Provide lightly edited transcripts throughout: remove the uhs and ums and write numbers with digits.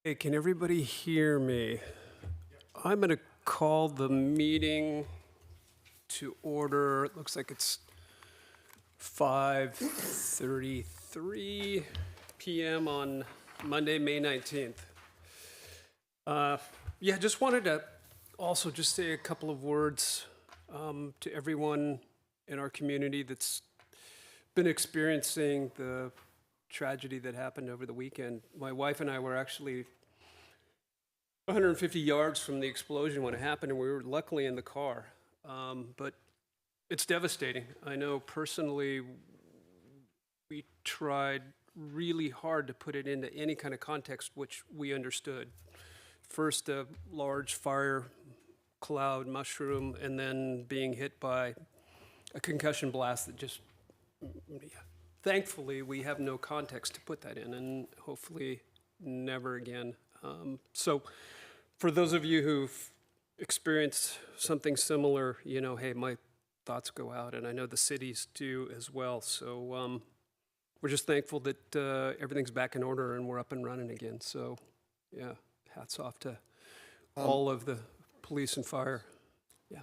Hey, can everybody hear me? I'm going to call the meeting to order. It looks like it's 5:33 p.m. on Monday, May 19th. Yeah, just wanted to also just say a couple of words to everyone in our community that's been experiencing the tragedy that happened over the weekend. My wife and I were actually 150 yards from the explosion when it happened, and we were luckily in the car. But it's devastating. I know personally, we tried really hard to put it into any kind of context which we understood. First, a large fire cloud mushroom, and then being hit by a concussion blast that just, thankfully, we have no context to put that in, and hopefully never again. So for those of you who've experienced something similar, hey, my thoughts go out, and I know the cities do as well. So we're just thankful that everything's back in order and we're up and running again. So yeah, hats off to all of the police and fire. Yeah.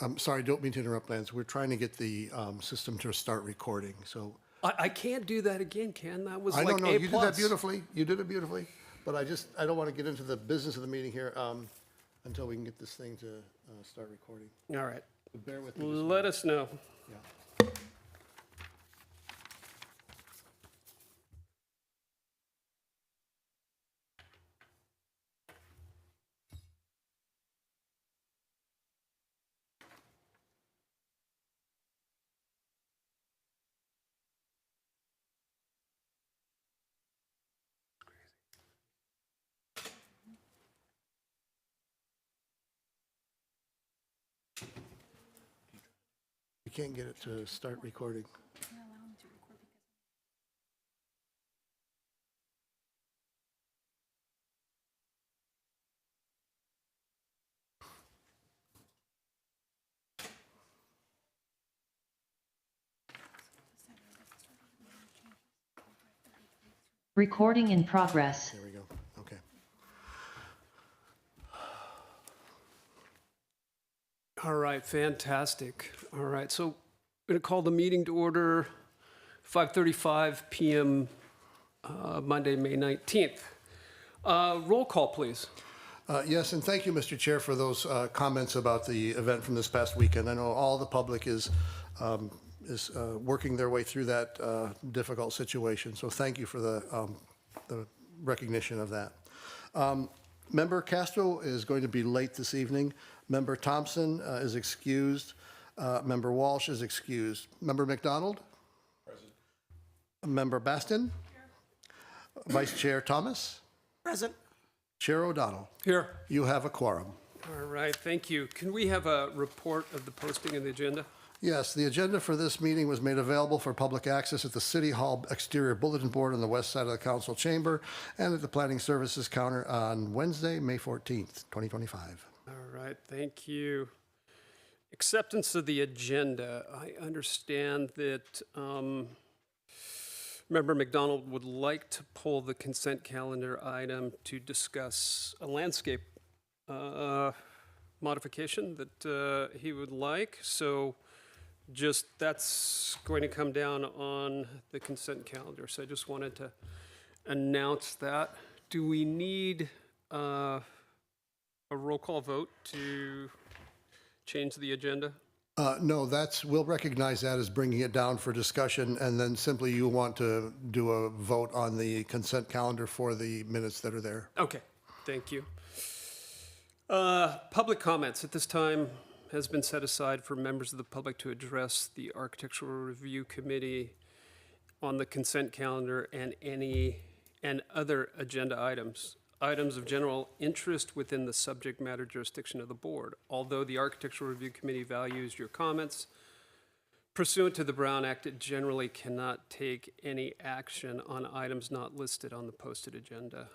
I'm sorry, don't mean to interrupt, Lance. We're trying to get the system to start recording, so. I can't do that again, Ken. That was I like don't know, A+. you did that beautifully. You did it beautifully. But I don't want to get into the business of the meeting here until we can get this thing to start recording. All right. Bear with me. Let us know. Yeah. We can't get it to start recording. Recording in progress. There we go. Okay. All right, fantastic. All right, so I'm going to call the meeting to order, 5:35 p.m. Monday, May 19th. Roll call, please. Yes, and thank you, Mr. Chair, for those comments about the event from this past weekend. I know all the public is working their way through that difficult situation, so thank you for the recognition of that. Member Castro is going to be late this evening. Member Thompson is excused. Member Walsh is excused. Member McDonald? Present. Member Baston? Here. Vice Chair Thomas? Present. Chair O'Donnell? Here. You have a quorum. All right, thank you. Can we have a report of the posting of the agenda? Yes, the agenda for this meeting was made available for public access at the City Hall exterior bulletin board on the west side of the council chamber and at the planning services counter on Wednesday, May 14th, 2025. All right, thank you. Acceptance of the agenda. I understand that Member McDonald would like to pull the consent calendar item to discuss a landscape modification that he would like. So just that's going to come down on the consent calendar. So I just wanted to announce that. Do we need a roll call vote to change the agenda? No, we'll recognize that as bringing it down for discussion, and then simply you want to do a vote on the consent calendar for the minutes that are there. Okay, thank you. Public comments at this time has been set aside for members of the public to address the Architectural Review Committee on the consent calendar and other agenda items. Items of general interest within the subject matter jurisdiction of the board. Although the Architectural Review Committee values your comments, pursuant to the Brown Act, it generally cannot take any action on items not listed on the posted agenda.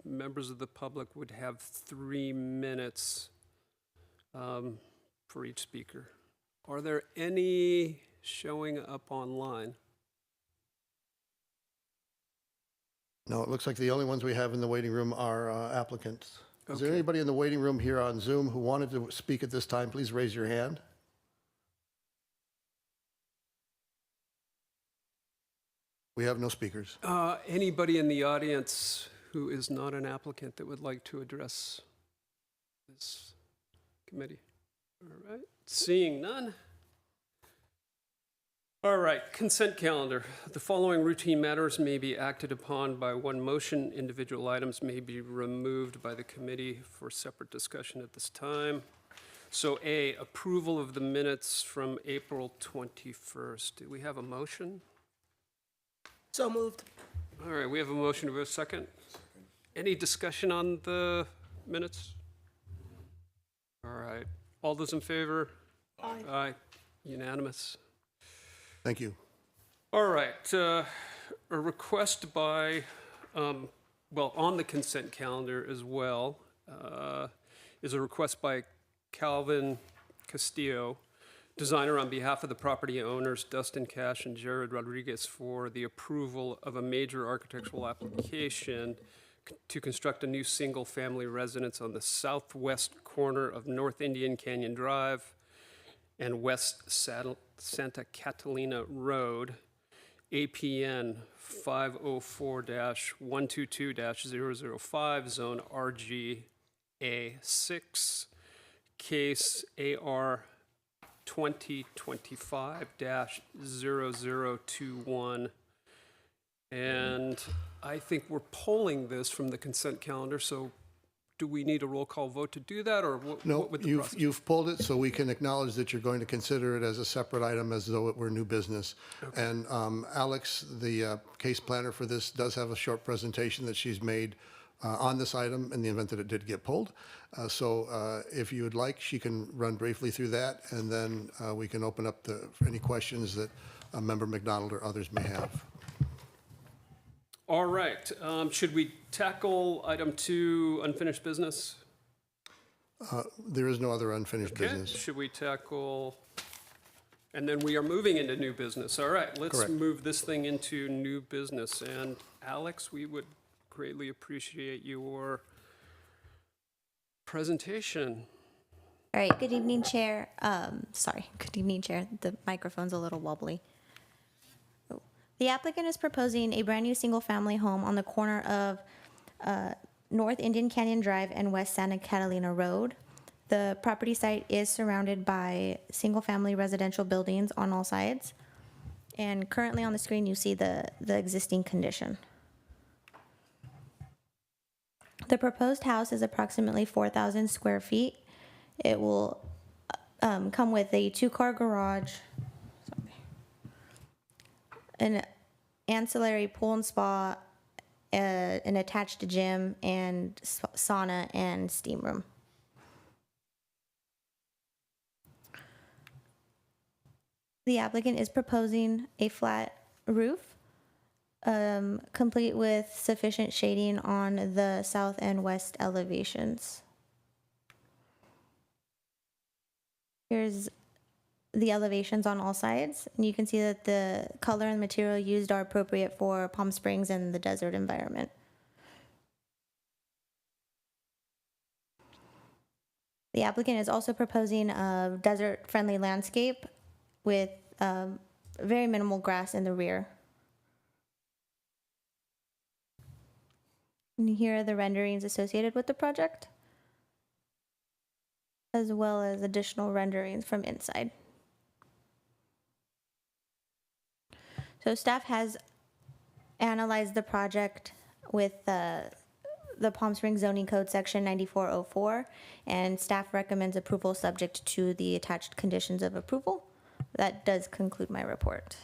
Members of the public would have 3 minutes for each speaker. Are there any showing up online? No, it looks like the only ones we have in the waiting room are applicants. Is there Okay. anybody in the waiting room here on Zoom who wanted to speak at this time? Please raise your hand. We have no speakers. Anybody in the audience who is not an applicant that would like to address this committee? All right, seeing none. All right, consent calendar. The following routine matters may be acted upon by one motion. Individual items may be removed by the committee for separate discussion at this time. So A, approval of the minutes from April 21st. Do we have a motion? So moved. All right, we have a motion. Do we have a second? Any discussion on the minutes? All right, all those in favor? Aye. Aye, unanimous. Thank you. All right, a request by, well, on the consent calendar as well, is a request by Calvin Castillo, designer, on behalf of the property owners Dustin Cash and Jared Rodriguez, for the approval of a major architectural application to construct a new single-family residence on the southwest corner of North Indian Canyon Drive and West Santa Catalina Road, APN 504-122-005, Zone RGA6, Case AR 2025-0021. And I think we're pulling this from the consent calendar, so do we need a roll call vote to do that, or what No, would the you've, process? you've pulled it, so we can acknowledge that you're going to consider it as a separate item as though it were new business. And Alex, the case planner for this, does have a short presentation that she's made on this item in the event that it did get pulled. So if you would like, she can run briefly through that, and then we can open up for any questions that Member McDonald or others may have. All right, should we tackle item 2, unfinished business? There is no other unfinished Okay, business. should we tackle, and then we are moving into new business. All right, let's Correct. move this thing into new business. And Alex, we would greatly appreciate your presentation. All right, good evening, Chair. Good evening, Chair. The microphone's a little wobbly. Oh. The applicant is proposing a brand-new single-family home on the corner of North Indian Canyon Drive and West Santa Catalina Road. The property site is surrounded by single-family residential buildings on all sides. And currently on the screen, you see the existing condition. The proposed house is approximately 4,000 square feet. It will come with a 2-car garage, an ancillary pool and spa, an attached gym, and sauna and steam room. The applicant is proposing a flat roof, complete with sufficient shading on the south and west elevations. Here's the elevations on all sides, and you can see that the color and material used are appropriate for Palm Springs and the desert environment. The applicant is also proposing a desert-friendly landscape with very minimal grass in the rear. And here are the renderings associated with the project, as well as additional renderings from inside. So staff has analyzed the project with the Palm Springs Zoning Code Section 9404, and staff recommends approval subject to the attached conditions of approval. That does conclude my report.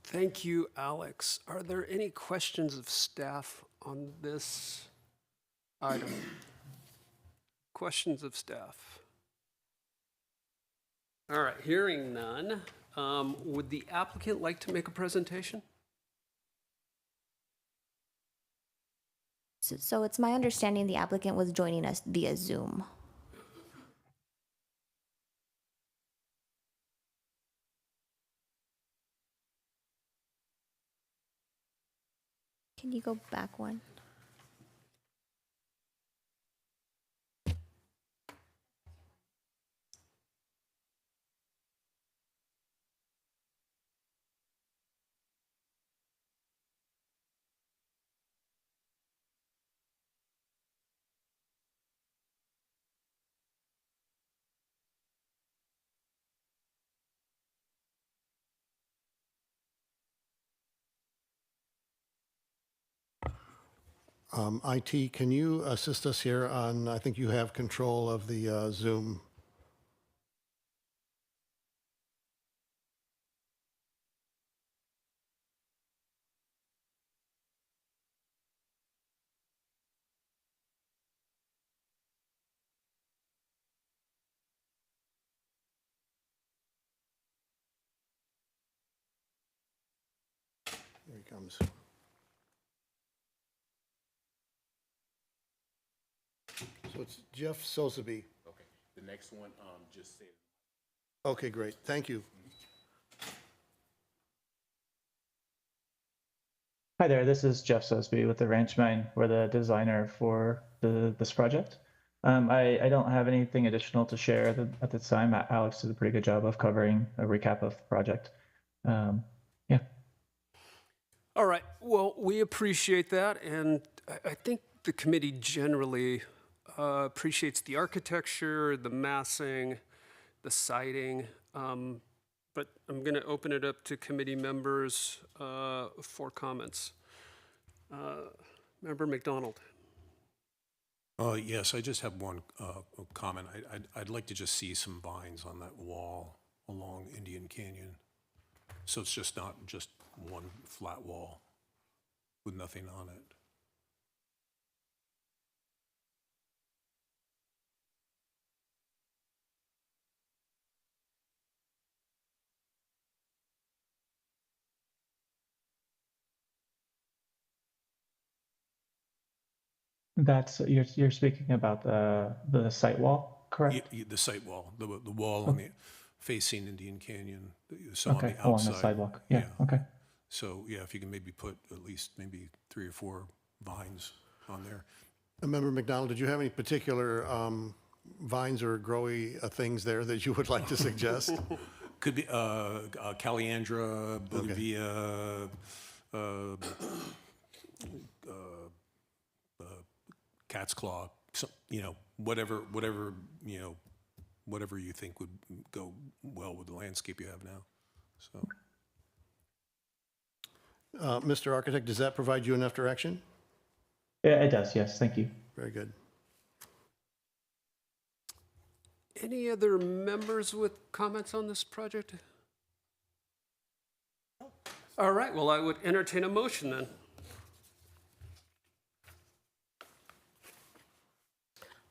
Thank you, Alex. Are there any questions of staff on this item? Questions of staff? All right, hearing none, would the applicant like to make a presentation? So it's my understanding the applicant was joining us via Zoom. Can you go back one? IT, can you assist us here on, I think you have control of the Zoom. Here he comes. So it's Jeff Sotheby. Okay, the next one, just say. Okay, great. Thank you. Hi there, this is Jeff Sosby with the Ranch Mine. We're the designer for this project. I don't have anything additional to share at this time. Alex did a pretty good job of covering a recap of the project. Yeah. All right, well, we appreciate that, and I think the committee generally appreciates the architecture, the massing, the siding, but I'm going to open it up to committee members for comments. Member McDonald. Yes, I just have one comment. I'd like to just see some vines on that wall along Indian Canyon. So it's just not just one flat wall with nothing on it. That's you're speaking about the site wall, correct? The site wall, the wall on the facing Indian Canyon, so on Okay, the outside. along the sidewalk. Yeah. Okay. So yeah, if you can maybe put at least maybe 3 or 4 vines on there. Member McDonald, did you have any particular vines or growy things there that you would like to suggest? Could be Caliandra, Bolivia, cat's claw, so, whatever you think would go well with the landscape you have now. So, Mr. Architect, does that provide you enough direction? Yeah, it does. Yes. Thank you. Very good. Any other members with comments on this project? All right, well, I would entertain a motion then.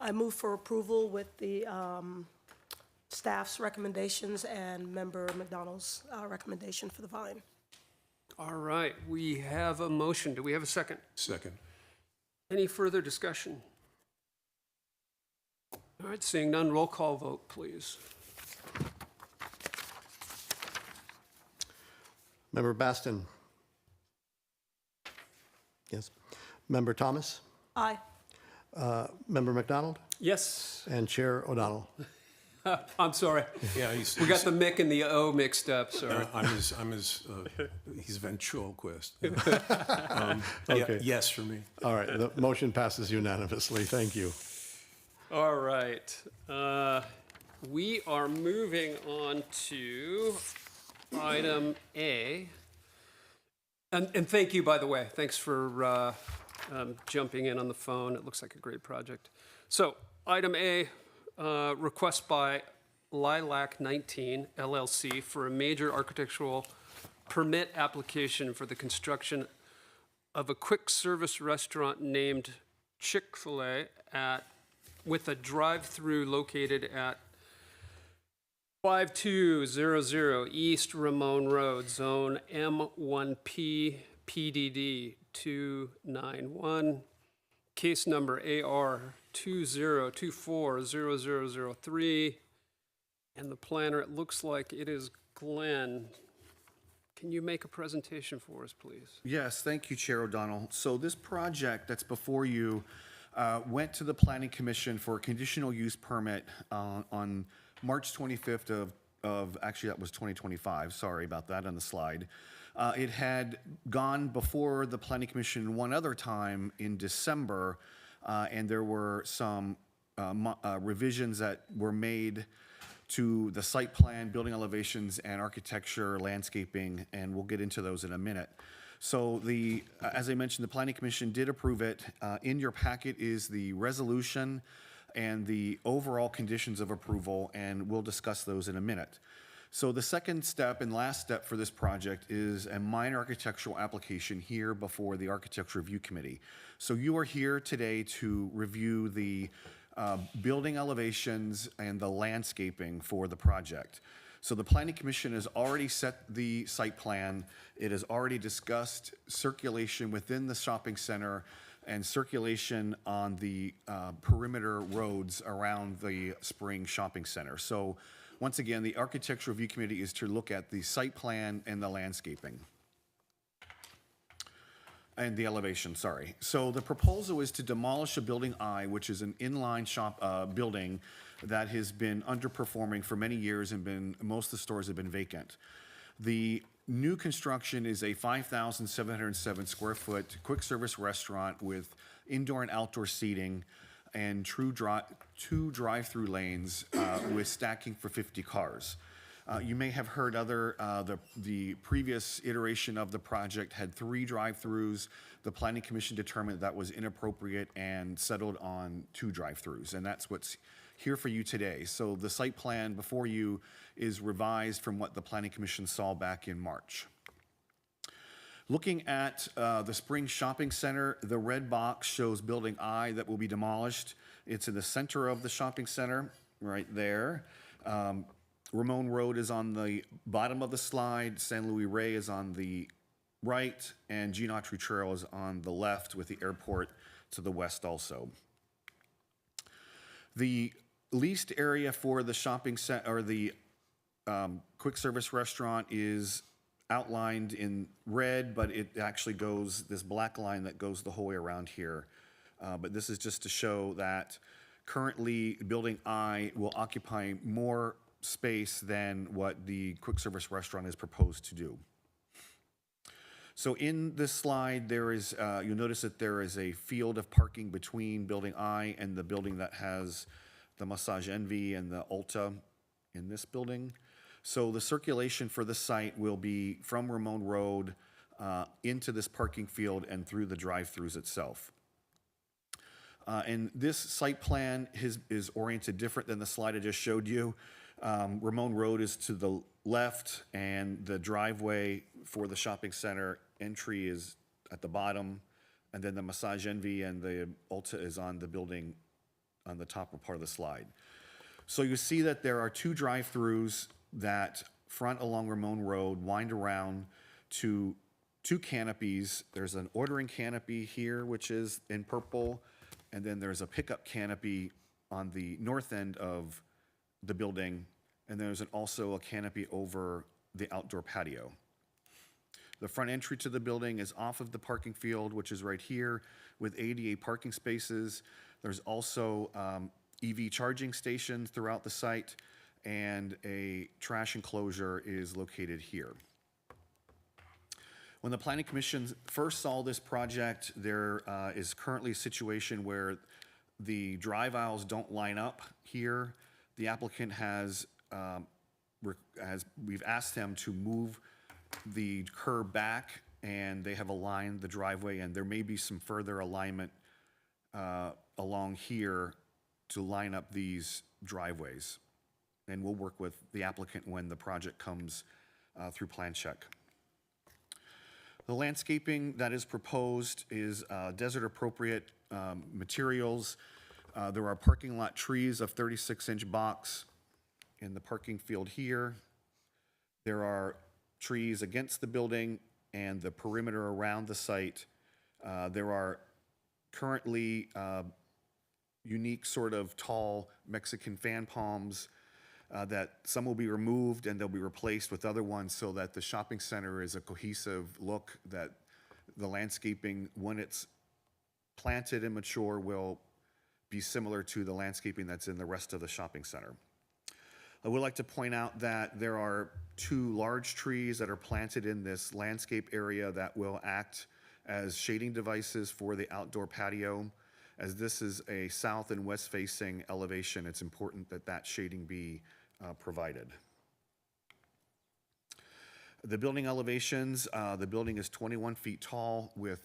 I move for approval with the staff's recommendations and Member McDonald's recommendation for the vine. All right, we have a motion. Do we have a second? second. Any further discussion? All right, seeing none, roll call vote, please. Member Baston? Yes. Member Thomas? Aye. Member McDonald? Yes, And Chair O'Donnell? I'm sorry. Yeah, We got the Mick and the O mixed up, sorry. he's ventriloquist. Okay. Yes for me. All right, the motion passes unanimously. Thank you. All right, we are moving on to item A. And thank you, by the way. Thanks for jumping in on the phone. It looks like a great project. So, item A, request by Lilac 19 LLC for a major architectural permit application for the construction of a quick service restaurant named Chick-fil-A with a drive-through located at 5200 East Ramon Road, Zone M1P, PDD 291, case number AR 20240003, and the planner, it looks like it is Glenn. Can you make a presentation for us, please? Yes, thank you, Chair O'Donnell. So this project that's before you went to the Planning Commission for a conditional use permit on March 25th actually that was 2025, sorry about that on the slide. It had gone before the Planning Commission one other time in December, and there were some revisions that were made to the site plan, building elevations, and architecture, landscaping, and we'll get into those in a minute. So as I mentioned, the Planning Commission did approve it. In your packet is the resolution and the overall conditions of approval, and we'll discuss those in a minute. So the second step and last step for this project is a minor architectural application here before the Architecture Review Committee. So you are here today to review the building elevations and the landscaping for the project. So the Planning Commission has already set the site plan. It has already discussed circulation within the shopping center and circulation on the perimeter roads around the Spring Shopping Center. So once again, the Architecture Review Committee is to look at the site plan and the landscaping. And the elevation, sorry. So the proposal is to demolish a building I, which is an inline shop building that has been underperforming for many years and most of the stores have been vacant. The new construction is a 5,707 square foot quick service restaurant with indoor and outdoor seating and two drive-through lanes with stacking for 50 cars. You may have heard the previous iteration of the project had 3 drive-throughs. The Planning Commission determined that was inappropriate and settled on 2 drive-throughs, and that's what's here for you today. So the site plan before you is revised from what the Planning Commission saw back in March. Looking at the Spring Shopping Center, the red box shows Building I that will be demolished. It's in the center of the shopping center, right there. Ramon Road is on the bottom of the slide, San Luis Rey is on the right, and Gene Autry Trail is on the left with the airport to the west also. The leased area for the shopping center, or the quick service restaurant, is outlined in red, but it actually goes, this black line that goes the whole way around here. But this is just to show that currently Building I will occupy more space than what the quick service restaurant is proposed to do. So in this slide, there is, you'll notice that there is a field of parking between Building I and the building that has the Massage Envy and the Ulta in this building. So the circulation for the site will be from Ramon Road into this parking field and through the drive-throughs itself. And this site plan is oriented different than the slide I just showed you. Ramon Road is to the left, and the driveway for the shopping center entry is at the bottom, and then the Massage Envy and the Ulta is on the building on the top part of the slide. So you see that there are 2 drive-throughs that front along Ramon Road, wind around to 2 canopies. There's an ordering canopy here, which is in purple, and then there's a pickup canopy on the north end of the building, and there's also a canopy over the outdoor patio. The front entry to the building is off of the parking field, which is right here, with ADA parking spaces. There's also EV charging stations throughout the site, and a trash enclosure is located here. When the Planning Commission first saw this project, there is currently a situation where the drive aisles don't line up here. The applicant we've asked them to move the curb back, and they have aligned the driveway, and there may be some further alignment along here to line up these driveways. And we'll work with the applicant when the project comes through plan check. The landscaping that is proposed is desert appropriate materials. There are parking lot trees of 36-inch box in the parking field here. There are trees against the building and the perimeter around the site. There are currently unique sort of tall Mexican fan palms that some will be removed and they'll be replaced with other ones so that the shopping center is a cohesive look, that the landscaping, when it's planted and mature, will be similar to the landscaping that's in the rest of the shopping center. I would like to point out that there are 2 large trees that are planted in this landscape area that will act as shading devices for the outdoor patio. As this is a south and west facing elevation, it's important that that shading be provided. The building elevations, the building is 21 feet tall with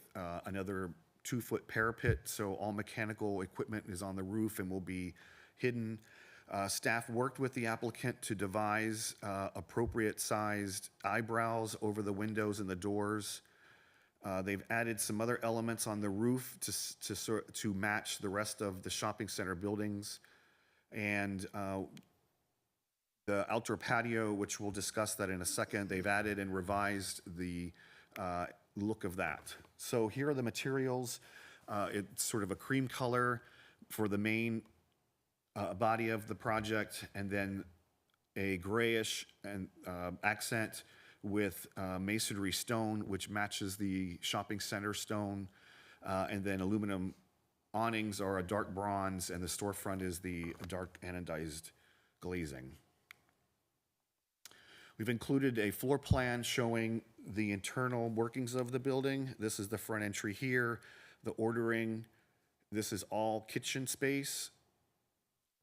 another 2-foot parapet, so all mechanical equipment is on the roof and will be hidden. Staff worked with the applicant to devise appropriate sized eyebrows over the windows and the doors. They've added some other elements on the roof to match the rest of the shopping center buildings. And the outdoor patio, which we'll discuss that in a second, they've added and revised the look of that. So here are the materials. It's sort of a cream color for the main body of the project, and then a grayish and accent with masonry stone, which matches the shopping center stone, and then aluminum awnings are a dark bronze, and the storefront is the dark anodized glazing. We've included a floor plan showing the internal workings of the building. This is the front entry here, the ordering. This is all kitchen space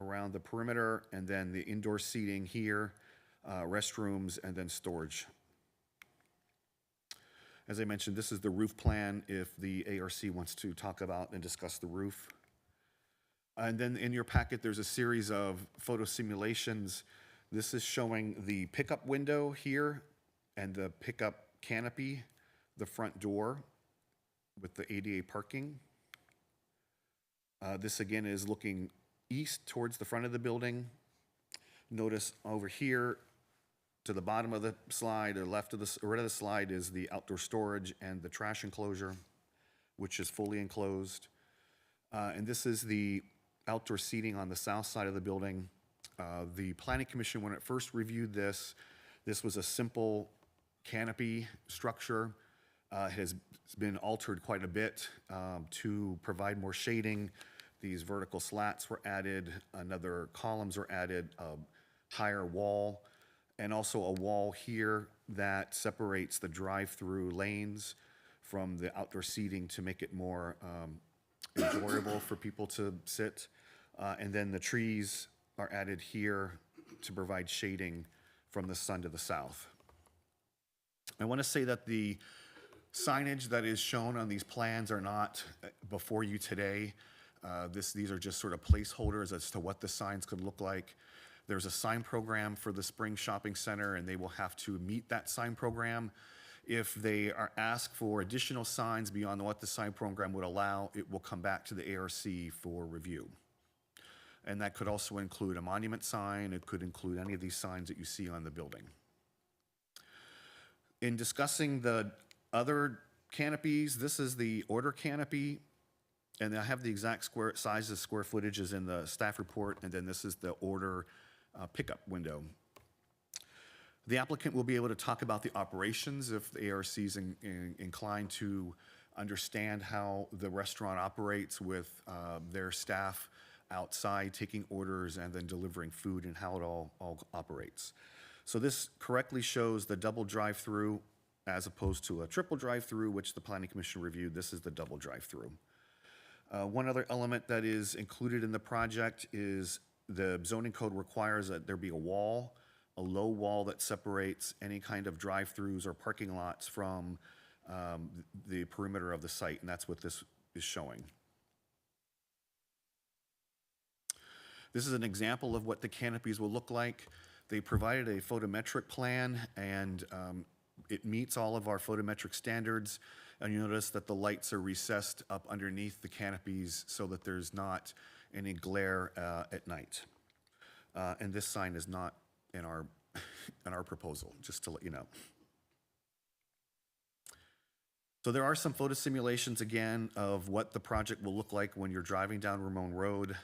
around the perimeter, and then the indoor seating here, restrooms, and then storage. As I mentioned, this is the roof plan if the ARC wants to talk about and discuss the roof. And then in your packet, there's a series of photo simulations. This is showing the pickup window here and the pickup canopy, the front door with the ADA parking. This again is looking east towards the front of the building. Notice over here to the bottom of the slide, or left of the, or right of the slide, is the outdoor storage and the trash enclosure, which is fully enclosed. And this is the outdoor seating on the south side of the building. The Planning Commission, when it first reviewed this, this was a simple canopy structure. Has been altered quite a bit to provide more shading. These vertical slats were added, another columns were added, a higher wall, and also a wall here that separates the drive-through lanes from the outdoor seating to make it more enjoyable for people to sit. And then the trees are added here to provide shading from the sun to the south. I want to say that the signage that is shown on these plans are not before you today. These are just sort of placeholders as to what the signs could look like. There's a sign program for the Spring Shopping Center, and they will have to meet that sign program. If they are asked for additional signs beyond what the sign program would allow, it will come back to the ARC for review. And that could also include a monument sign. It could include any of these signs that you see on the building. In discussing the other canopies, this is the order canopy, and I have the exact size of square footages in the staff report, and then this is the order pickup window. The applicant will be able to talk about the operations if the ARC is inclined to understand how the restaurant operates with their staff outside taking orders and then delivering food, and how it all operates. So this correctly shows the double drive-through as opposed to a triple drive-through, which the Planning Commission reviewed. This is the double drive-through. One other element that is included in the project is the zoning code requires that there be a wall, a low wall that separates any kind of drive-throughs or parking lots from the perimeter of the site, and that's what this is showing. This is an example of what the canopies will look like. They provided a photometric plan, and it meets all of our photometric standards. And you notice that the lights are recessed up underneath the canopies so that there's not any glare at night. And this sign is not in our in our proposal, just to let you know. So there are some photo simulations again of what the project will look like when you're driving down Ramon Road.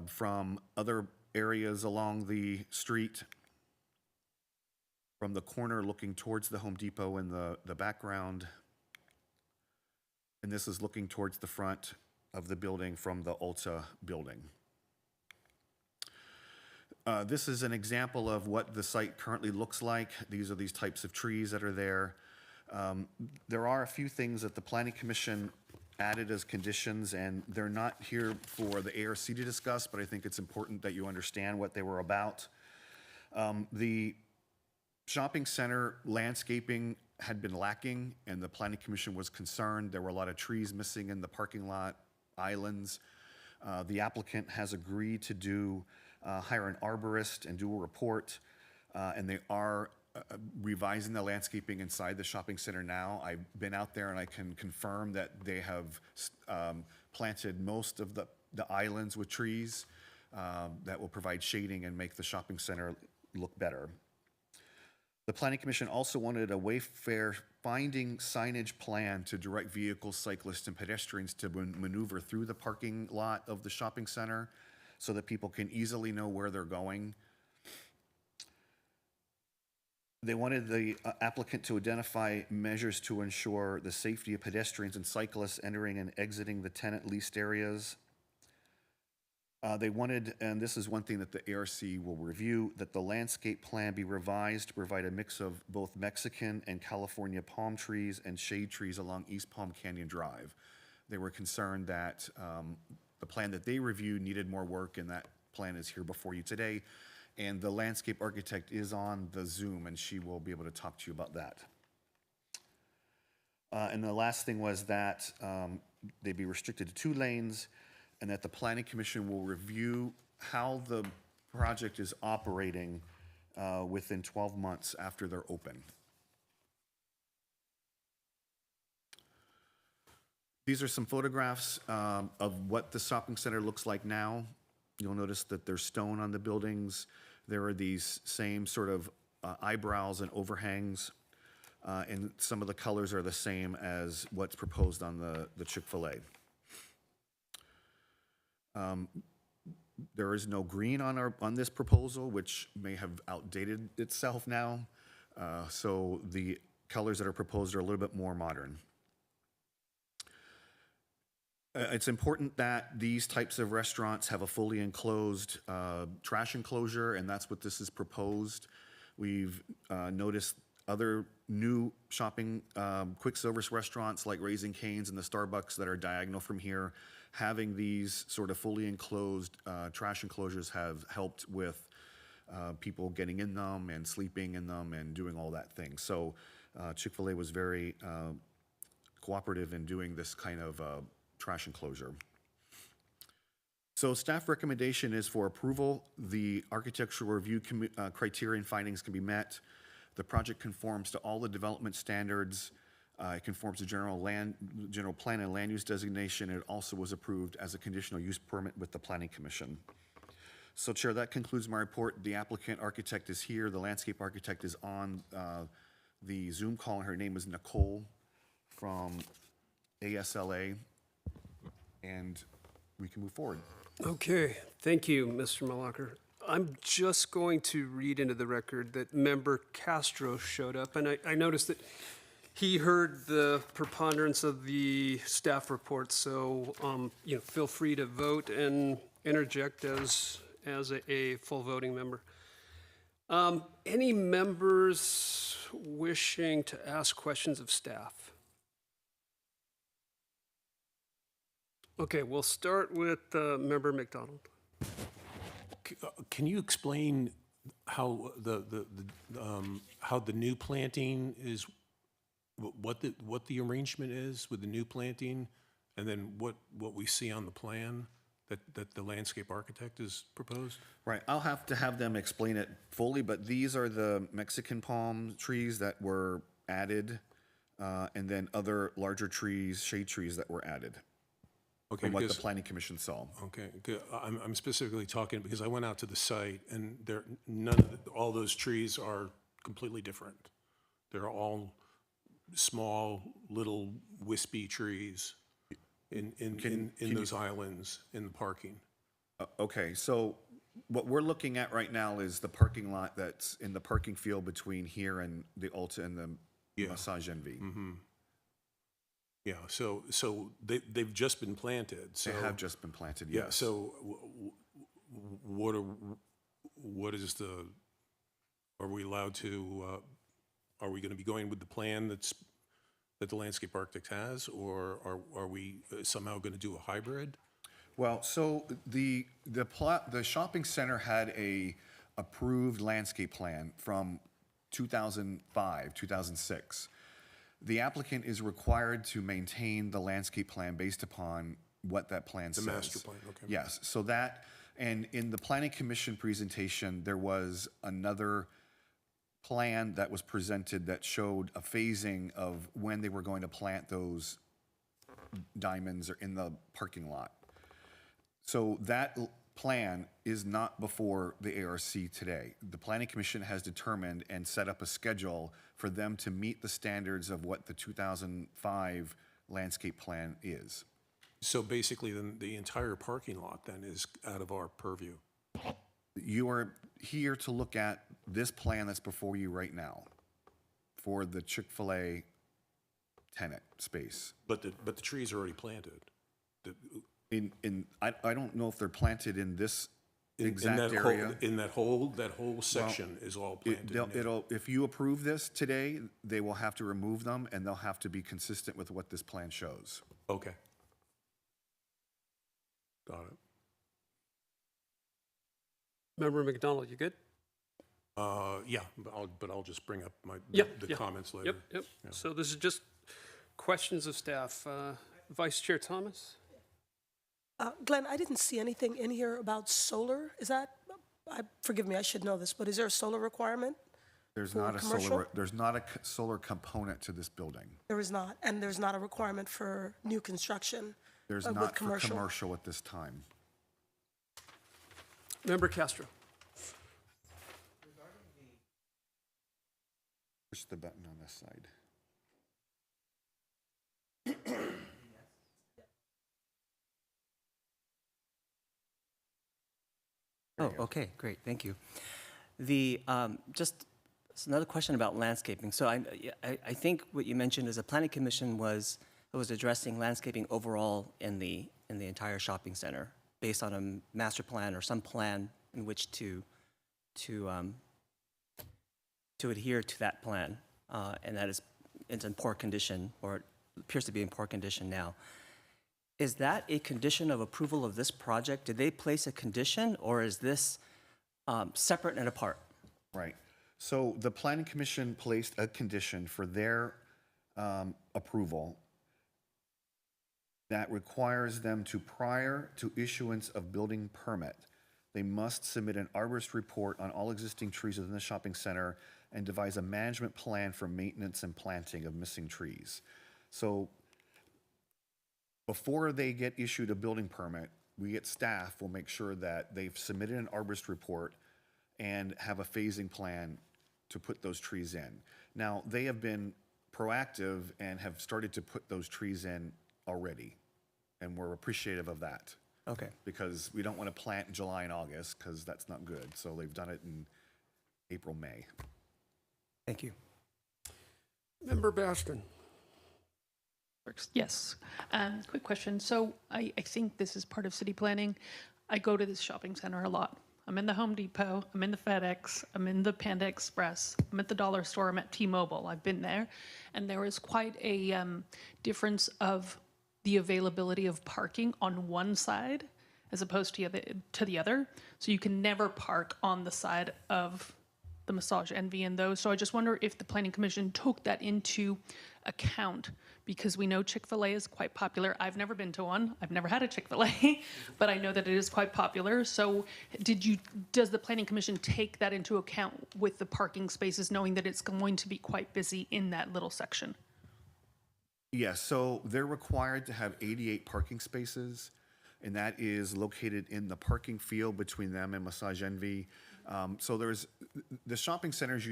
From other areas along the street. From the corner looking towards the Home Depot in the background. And this is looking towards the front of the building from the Ulta building. This is an example of what the site currently looks like. These are these types of trees that are there. There are a few things that the Planning Commission added as conditions, and they're not here for the ARC to discuss, but I think it's important that you understand what they were about. The shopping center landscaping had been lacking, and the Planning Commission was concerned. There were a lot of trees missing in the parking lot, islands. The applicant has agreed to hire an arborist and do a report, and they are revising the landscaping inside the shopping center now. I've been out there and I can confirm that they have planted most of the islands with trees that will provide shading and make the shopping center look better. The Planning Commission also wanted a wayfare finding signage plan to direct vehicles, cyclists, and pedestrians to maneuver through the parking lot of the shopping center so that people can easily know where they're going. They wanted the applicant to identify measures to ensure the safety of pedestrians and cyclists entering and exiting the tenant leased areas. They wanted, and this is one thing that the ARC will review, that the landscape plan be revised to provide a mix of both Mexican and California palm trees and shade trees along East Palm Canyon Drive. They were concerned that the plan that they reviewed needed more work, and that plan is here before you today. And the landscape architect is on the Zoom, and she will be able to talk to you about that. And the last thing was that they be restricted to 2 lanes, and that the Planning Commission will review how the project is operating within 12 months after they're open. These are some photographs of what the shopping center looks like now. You'll notice that there's stone on the buildings. There are these same sort of eyebrows and overhangs, and some of the colors are the same as what's proposed on the Chick-fil-A. There is no green on this proposal, which may have outdated itself now. So the colors that are proposed are a little bit more modern. It's important that these types of restaurants have a fully enclosed trash enclosure, and that's what this is proposed. We've noticed other new shopping quick service restaurants like Raising Cane's and the Starbucks that are diagonal from here. Having these sort of fully enclosed trash enclosures have helped with people getting in them and sleeping in them and doing all that thing. So Chick-fil-A was very cooperative in doing this kind of trash enclosure. So staff recommendation is for approval. The architectural review criteria and findings can be met. The project conforms to all the development standards. It conforms to general plan and land use designation. It also was approved as a conditional use permit with the Planning Commission. So Chair, that concludes my report. The applicant architect is here. The landscape architect is on the Zoom call, and her name is Nicole from ASLA. And we can move forward. Okay, thank you, Mr. Malacher. I'm just going to read into the record that Member Castro showed up, and I noticed that he heard the preponderance of the staff report, so feel free to vote and interject as a full voting member. Any members wishing to ask questions of staff? Okay, we'll start with Member McDonald. Can you explain how how the new planting is, what the arrangement is with the new planting, and then what we see on the plan that the landscape architect has proposed? Right, I'll have to have them explain it fully, but these are the Mexican palm trees that were added, and then other larger trees, shade trees that were added. Okay, from what the Planning Commission saw. Okay, good. I'm specifically talking because I went out to the site and none of all those trees are completely different. They're all small, little wispy trees in those islands in the parking. Okay, so what we're looking at right now is the parking lot that's in the parking field between here and the Ulta and the Yeah. Massage Envy. Yeah, so they've just been planted, so. They have just been planted, Yeah, yes. so what is the, are we allowed to, are we going to be going with the plan that the landscape architect has, or are we somehow going to do a hybrid? Well, so the shopping center had a approved landscape plan from 2005, 2006. The applicant is required to maintain the landscape plan based upon what that plan says. The master plan, okay. Yes, so that, and in the planning commission presentation, there was another plan that was presented that showed a phasing of when they were going to plant those diamonds or in the parking lot. So that plan is not before the ARC today. The Planning Commission has determined and set up a schedule for them to meet the standards of what the 2005 landscape plan is. So basically, then the entire parking lot then is out of our purview. You are here to look at this plan that's before you right now for the Chick-fil-A tenant space. But the trees are already planted. I don't know if they're planted in this In exact that area. that whole section is all planted. in there. If you approve this today, they will have to remove them, and they'll have to be consistent with what this plan shows. Okay. Got it. Member McDonald, you good? Yeah, but I'll just bring up the Yeah. comments later. Yep. So this is just questions of staff. Vice Chair Thomas? Glenn, I didn't see anything in here about solar. Is that, forgive me, I should know this, but is there a solar requirement? There's For not a commercial? solar component to this building. There is not, and there's not a requirement for new construction There's with not for commercial? commercial at this time. Member Castro? Push the button on this side. Oh, okay, great, thank you. The, just another question about landscaping. So I think what you mentioned is the planning commission was addressing landscaping overall in the entire shopping center based on a master plan or some plan in which to adhere to that plan, and that is, it's in poor condition, or it appears to be in poor condition now. Is that a condition of approval of this project? Did they place a condition, or is this separate and apart? Right. So the planning commission placed a condition for their approval that requires them to, prior to issuance of building permit, they must submit an arborist report on all existing trees within the shopping center and devise a management plan for maintenance and planting of missing trees. So before they get issued a building permit, we at staff will make sure that they've submitted an arborist report and have a phasing plan to put those trees in. Now, they have been proactive and have started to put those trees in already, and we're appreciative of that. Okay. Because we don't want to plant in July and August, because that's not good. So they've done it in April, May. Thank you. Member Bastian? Yes. Quick question. So I think this is part of city planning. I go to this shopping center a lot. I'm in the Home Depot, I'm in the FedEx, I'm in the Panda Express, I'm at the dollar store, I'm at T-Mobile. I've been there. And there is quite a difference of the availability of parking on one side as opposed to the other. So you can never park on the side of the Massage Envy and those. So I just wonder if the Planning Commission took that into account, because we know Chick-fil-A is quite popular. I've never been to one. I've never had a Chick-fil-A, but I know that it is quite popular. So does the Planning Commission take that into account with the parking spaces, knowing that it's going to be quite busy in that little section? Yes, so they're required to have 88 parking spaces, and that is located in the parking field between them and Massage Envy. So there's the shopping centers,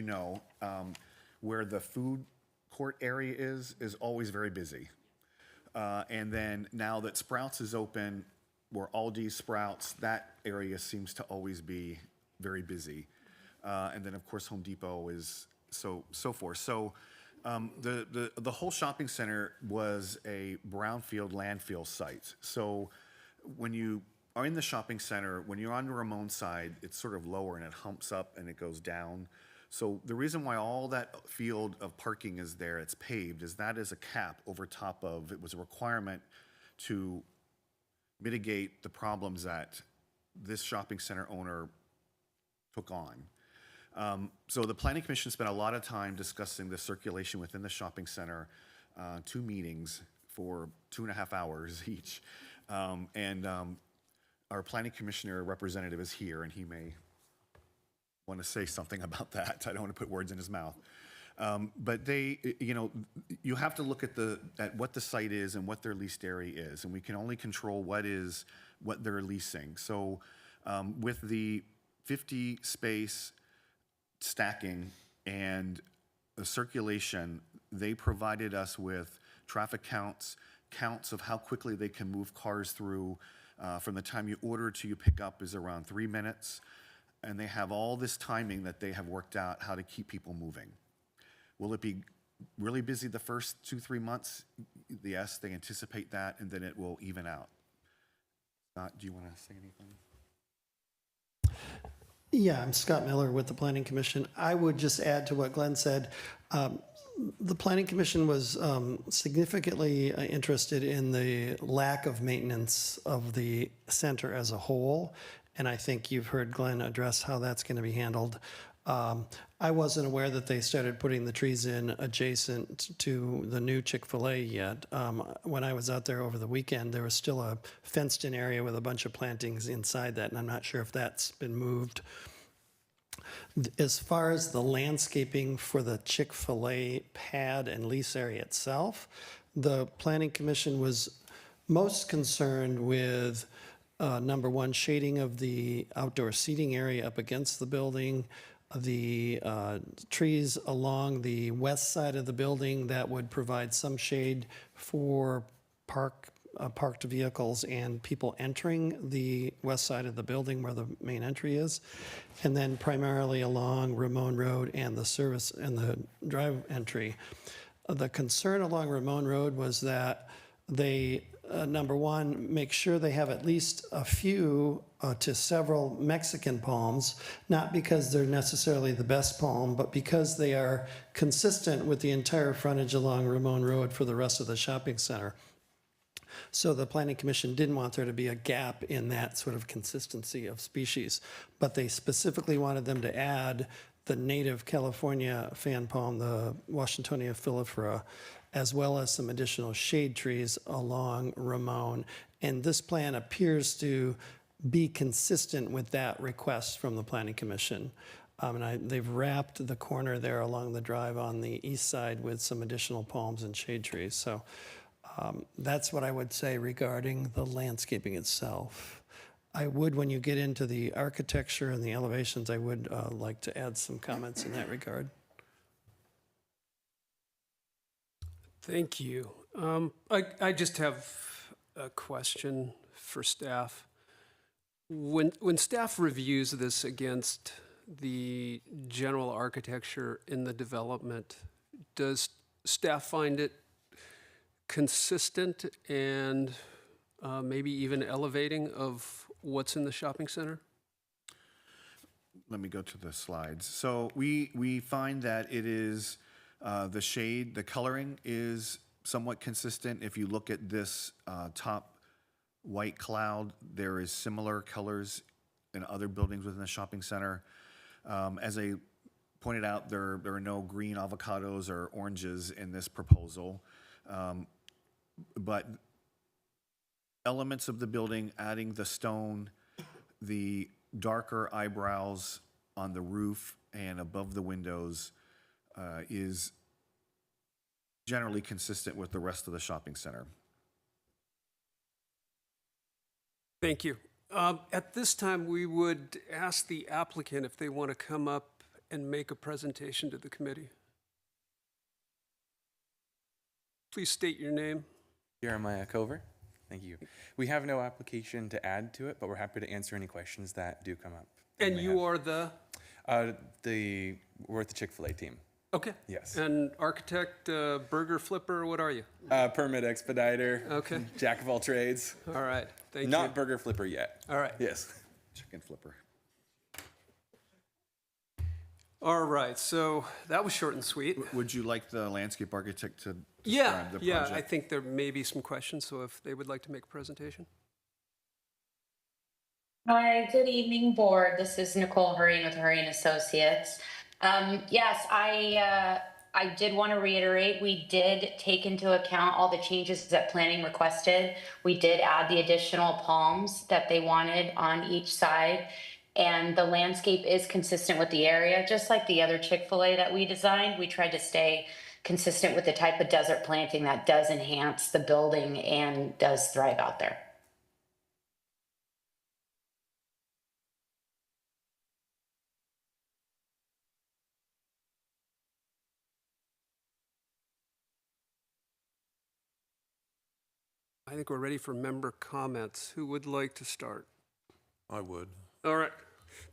where the food court area is always very busy. And then now that Sprouts is open, where Aldi, Sprouts, that area seems to always be very busy. And then, of course, Home Depot is so forth. So the whole shopping center was a brownfield landfill site. So when you are in the shopping center, when you're on the Ramon side, it's sort of lower and it humps up and it goes down. So the reason why all that field of parking is there, it's paved, is that is a cap over top of, it was a requirement to mitigate the problems that this shopping center owner took on. So the Planning Commission spent a lot of time discussing the circulation within the shopping center, 2 meetings for 2.5 hours each. Our Planning Commissioner representative is here, and he may want to say something about that. I don't want to put words in his mouth. But they, you have to look at what the site is and what their leased area is, and we can only control what they're leasing. So with the 50 space stacking and the circulation, they provided us with traffic counts of how quickly they can move cars through. From the time you order to you pick up is around 3 minutes. And they have all this timing that they have worked out how to keep people moving. Will it be really busy the first 2-3 months? Yes, they anticipate that, and then it will even out. Scott, do you want to say anything? Yeah, I'm Scott Miller with the Planning Commission. I would just add to what Glenn said. The Planning Commission was significantly interested in the lack of maintenance of the center as a whole. And I think you've heard Glenn address how that's going to be handled. I wasn't aware that they started putting the trees in adjacent to the new Chick-fil-A yet. When I was out there over the weekend, there was still a fenced-in area with a bunch of plantings inside that, and I'm not sure if that's been moved. As far as the landscaping for the Chick-fil-A pad and lease area itself, the Planning Commission was most concerned with number one, shading of the outdoor seating area up against the building, the trees along the west side of the building that would provide some shade for parked vehicles and people entering the west side of the building where the main entry is, and then primarily along Ramon Road and the service and the drive entry. The concern along Ramon Road was that they number one, make sure they have at least a few to several Mexican palms, not because they're necessarily the best palm, but because they are consistent with the entire frontage along Ramon Road for the rest of the shopping center. So the Planning Commission didn't want there to be a gap in that sort of consistency of species, but they specifically wanted them to add the native California fan palm, the Washingtonia filifera, as well as some additional shade trees along Ramon. And this plan appears to be consistent with that request from the Planning Commission. They've wrapped the corner there along the drive on the east side with some additional palms and shade trees. So that's what I would say regarding the landscaping itself. I would, when you get into the architecture and the elevations, I would like to add some comments in that regard. Thank you. I just have a question for staff. When staff reviews this against the general architecture in the development, does staff find it consistent and maybe even elevating of what's in the shopping center? Let me go to the slides. So we find that it is the shade, the coloring is somewhat consistent. If you look at this top white cloud, there is similar colors in other buildings within the shopping center. As I pointed out, there are no green avocados or oranges in this proposal. But elements of the building, adding the stone, the darker eyebrows on the roof and above the windows is generally consistent with the rest of the shopping center. Thank you. At this time, we would ask the applicant if they want to come up and make a presentation to the committee. Please state your name. Jeremiah Cover, Thank you. We have no application to add to it, but we're happy to answer any questions that do come up. And you are the? We're at the Chick-fil-A team. Okay. Yes. And architect, burger flipper, what are you? Permit expediter. Okay. Jack of all trades. All right, thank you. Not burger flipper yet. All right. Yes. Chicken flipper. All right, so that was short and sweet. Would you like the landscape architect to Yeah, describe the yeah, project? I think there may be some questions, so if they would like to make a presentation. Hi, good evening, board. This is Nicole Hurrien with Hurrien Associates. Yes, I did want to reiterate, we did take into account all the changes that planning requested. We did add the additional palms that they wanted on each side. And the landscape is consistent with the area, just like the other Chick-fil-A that we designed. We tried to stay consistent with the type of desert planting that does enhance the building and does thrive out there. I think we're ready for member comments. Who would like to start? I would. All right,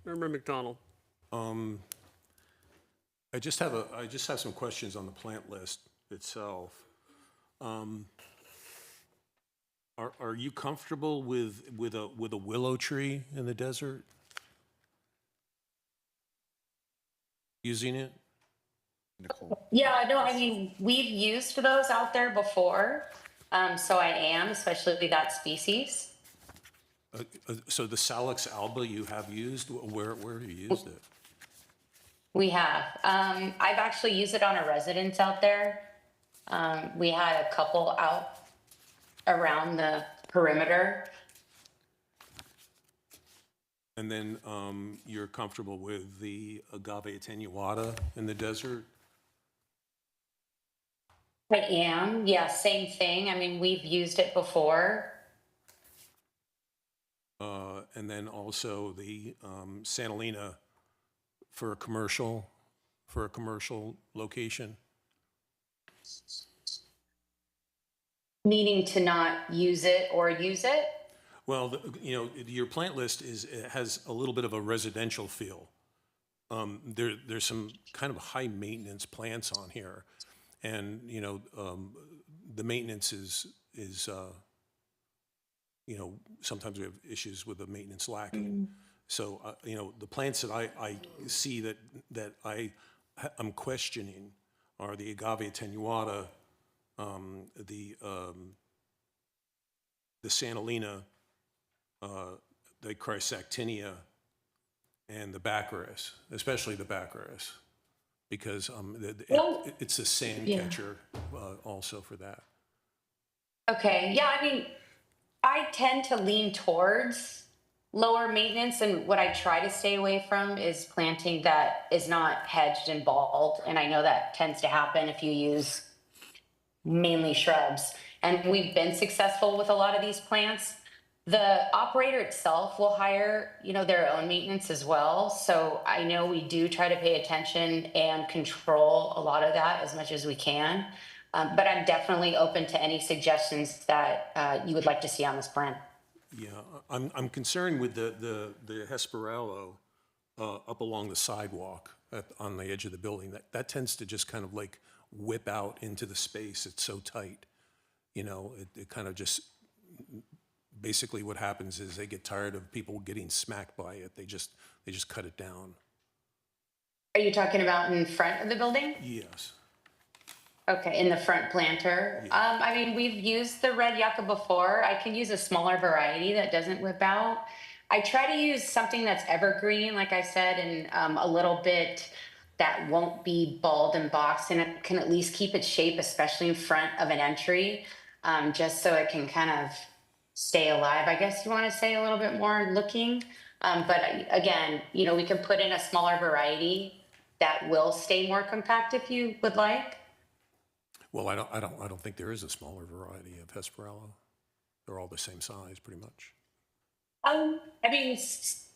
Member McDonald. I just have some questions on the plant list itself. Are you comfortable with a willow tree in the desert? Using it? Nicole. Yeah, no, I mean, we've used those out there before. So I am, especially that species. So the Salix alba you have used, where have you used it? We have. I've actually used it on a residence out there. We had a couple out around the perimeter. And then you're comfortable with the agave attenuata in the desert? I am, yeah, same thing. I mean, we've used it before. And then also the Santa Lena for a commercial location? Meaning to not use it or use it? Well, your plant list has a little bit of a residential feel. There's some kind of high maintenance plants on here, and the maintenance is sometimes we have issues with the maintenance lacking. So the plants that I see that I'm questioning are the agave attenuata, the Santa Lena, the Chrysactinia, and the Baccharis, especially the Baccharis, because it's a sand catcher also for that. Okay, yeah, I mean, I tend to lean towards lower maintenance, and what I try to stay away from is planting that is not hedged and balled. And I know that tends to happen if you use mainly shrubs. And we've been successful with a lot of these plants. The operator itself will hire, their own maintenance as well. So I know we do try to pay attention and control a lot of that as much as we can. But I'm definitely open to any suggestions that you would like to see on this plan. Yeah, I'm concerned with the Hesperalo up along the sidewalk on the edge of the building. That tends to just kind of like whip out into the space. It's so tight. It kind of just, basically what happens is they get tired of people getting smacked by it. They just cut it down. Are you talking about in front of the building? Yes. Okay, in the front planter. Yeah. I mean, we've used the red yucca before. I can use a smaller variety that doesn't whip out. I try to use something that's evergreen, like I said, and a little bit that won't be balled and boxed, and it can at least keep its shape, especially in front of an entry, just so it can kind of stay alive, I guess you want to say, a little bit more looking. But again, we can put in a smaller variety that will stay more compact if you would like. Well, I don't think there is a smaller variety of Hesperalo. They're all the same size, pretty much. I mean,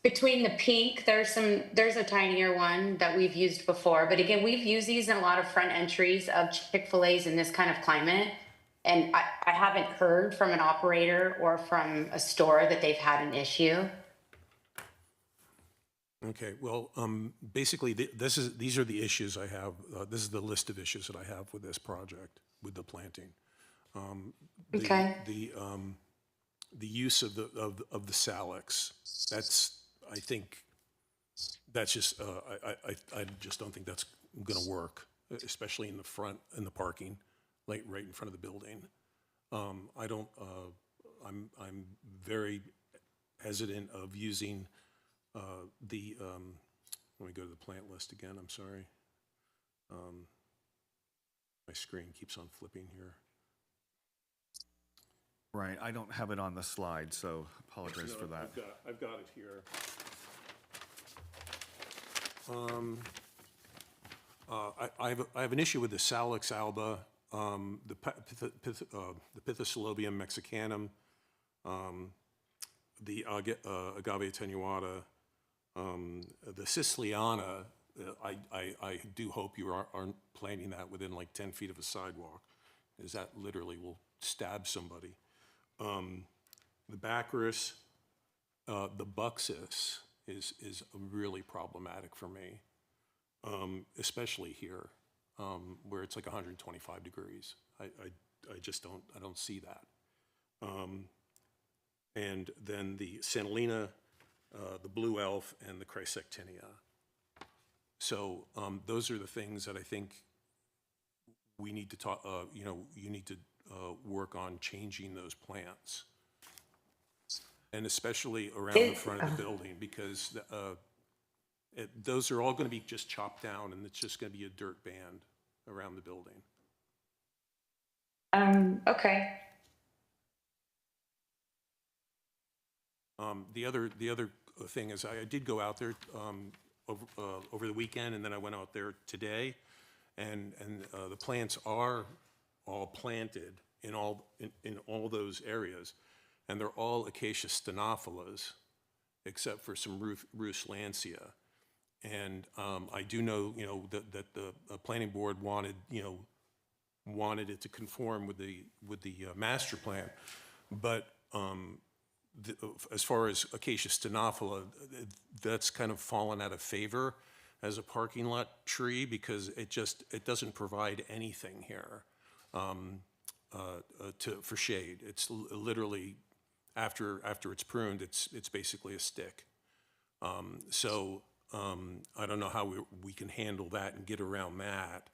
between the pink, there's a tinier one that we've used before. But again, we've used these in a lot of front entries of Chick-fil-A's in this kind of climate. And I haven't heard from an operator or from a store that they've had an issue. Okay, well, basically, these are the issues I have. This is the list of issues that I have with this project, with the planting. Okay. The use of the salix, that's, I think, that's just, I just don't think that's gonna work, especially in the front, in the parking, like right in front of the building. I don't, I'm very hesitant of using let me go to the plant list again, I'm sorry. My screen keeps on flipping here. Right, I don't have it on the slide, so apologize for that. I've got it here. I have an issue with the Salix alba, the Pithecolobium mexicanum, the Agave attenuata, the Siciliana. I do hope you aren't planting that within like 10 feet of a sidewalk, because that literally will stab somebody. The Baccharis, the Buxus is really problematic for me, especially here, where it's like 125 degrees. I just don't see that. And then the Santalina, the Blue Elf, and the Chrysectinia. So those are the things that I think we need to talk, you need to work on changing those plants. And especially around the front of the building, because those are all going to be just chopped down, and it's just going to be a dirt band around the building. Okay. The other thing is I did go out there over the weekend, and then I went out there today, and the plants are all planted in all those areas, and they're all Acacia stenophyllus, except for some Rus lancia. And I do know, that the planning board wanted it to conform with the master plan, but as far as Acacia stenophylla, that's kind of fallen out of favor as a parking lot tree, because it doesn't provide anything here for shade. It's literally, after it's pruned, it's basically a stick. So I don't know how we can handle that and get around that,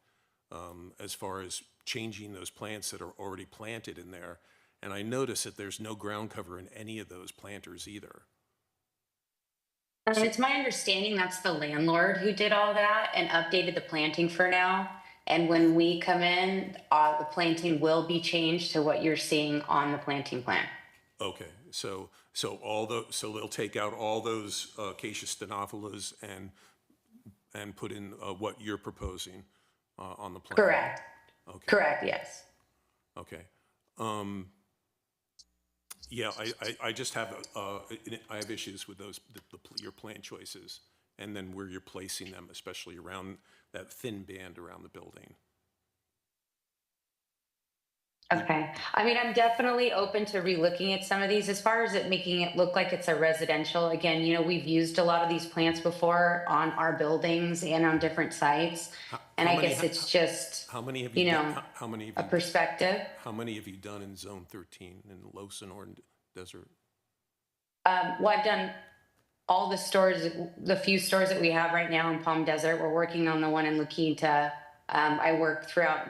as far as changing those plants that are already planted in there. And I notice that there's no ground cover in any of those planters either. It's my understanding that's the landlord who did all that and updated the planting for now. And when we come in, the planting will be changed to what you're seeing on the planting plan. Okay, so they'll take out all those Acacia stenophyllas and put in what you're proposing on the plan. Correct. Okay. Correct. Yes. Okay. Yeah, I just have I have issues with those your plant choices, and then where you're placing them, especially around that thin band around the building. Okay. I mean, I'm definitely open to relooking at some of these as far as it making it look like it's a residential. Again, we've used a lot of these plants before on our buildings and on different sites. And I guess it's just, how many have you done, how many have a perspective. How many have you done in Zone 13 in Los and Orange Desert? Well, I've done all the stores, the few stores that we have right now in Palm Desert. We're working on the one in La Quinta. I work throughout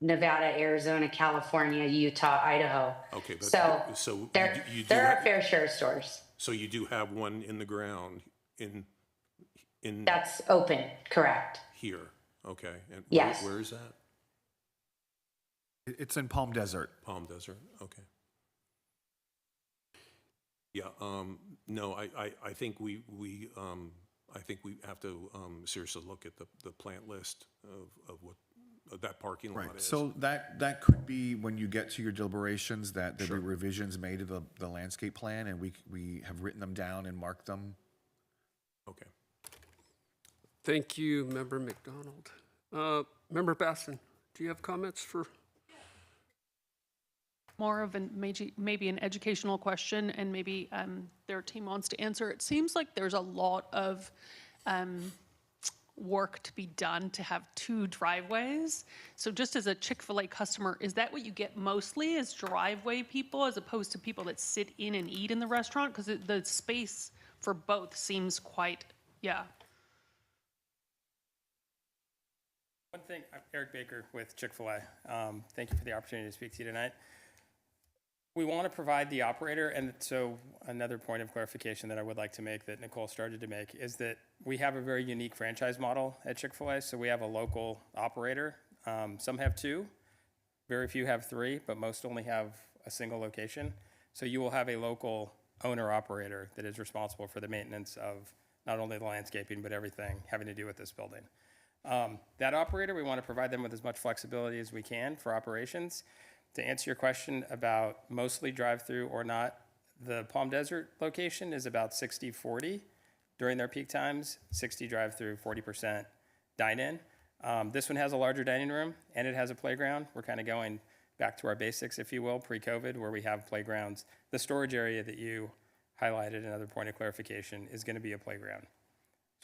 Nevada, Arizona, California, Utah, Idaho. Okay, but so there are a fair share of stores. So you do have one in the ground in that's open, correct? Here, okay. And yes. Where is that? It's in Palm Desert. Palm Desert, okay. Yeah, no, I think we have to seriously look at the plant list of what that parking lot Right, is. so that could be when you get to your deliberations, that there'll be revisions made to the landscape plan, and we have written them down and marked them. Okay. Thank you, Member McDonald. Member Basson, do you have comments for? more of maybe an educational question, and maybe their team wants to answer. It seems like there's a lot of work to be done to have 2 driveways. So just as a Chick-fil-A customer, is that what you get mostly, is driveway people as opposed to people that sit in and eat in the restaurant? Because the space for both seems quite, yeah. One thing, I'm Eric Baker with Chick-fil-A. Thank you for the opportunity to speak to you tonight. We want to provide the operator, and so another point of clarification that I would like to make that Nicole started to make is that we have a very unique franchise model at Chick-fil-A. So we have a local operator. Some have 2, very few have 3, but most only have a single location. So you will have a local owner-operator that is responsible for the maintenance of not only the landscaping, but everything having to do with this building. That operator, we want to provide them with as much flexibility as we can for operations. To answer your question about mostly drive-through or not, the Palm Desert location is about 60-40 during their peak times, 60 drive-through, 40% dine-in. This one has a larger dining room, and it has a playground. We're kind of going back to our basics, if you will, pre-COVID, where we have playgrounds. The storage area that you highlighted, another point of clarification, is going to be a playground.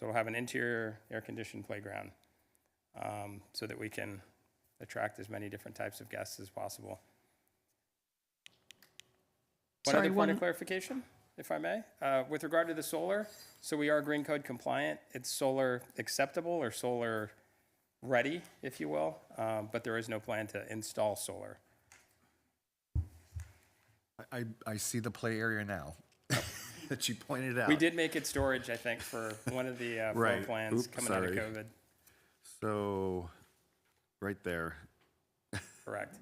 So we'll have an interior air-conditioned playground so that we can attract as many different types of guests as possible. One other point of clarification, if I may. With regard to the solar, so we are Green Code compliant. It's solar acceptable or solar ready, if you will, but there is no plan to install solar. I see the play area now that you pointed out. We did make it storage, I think, for one of the floor plans coming out of COVID. So, right there. Correct.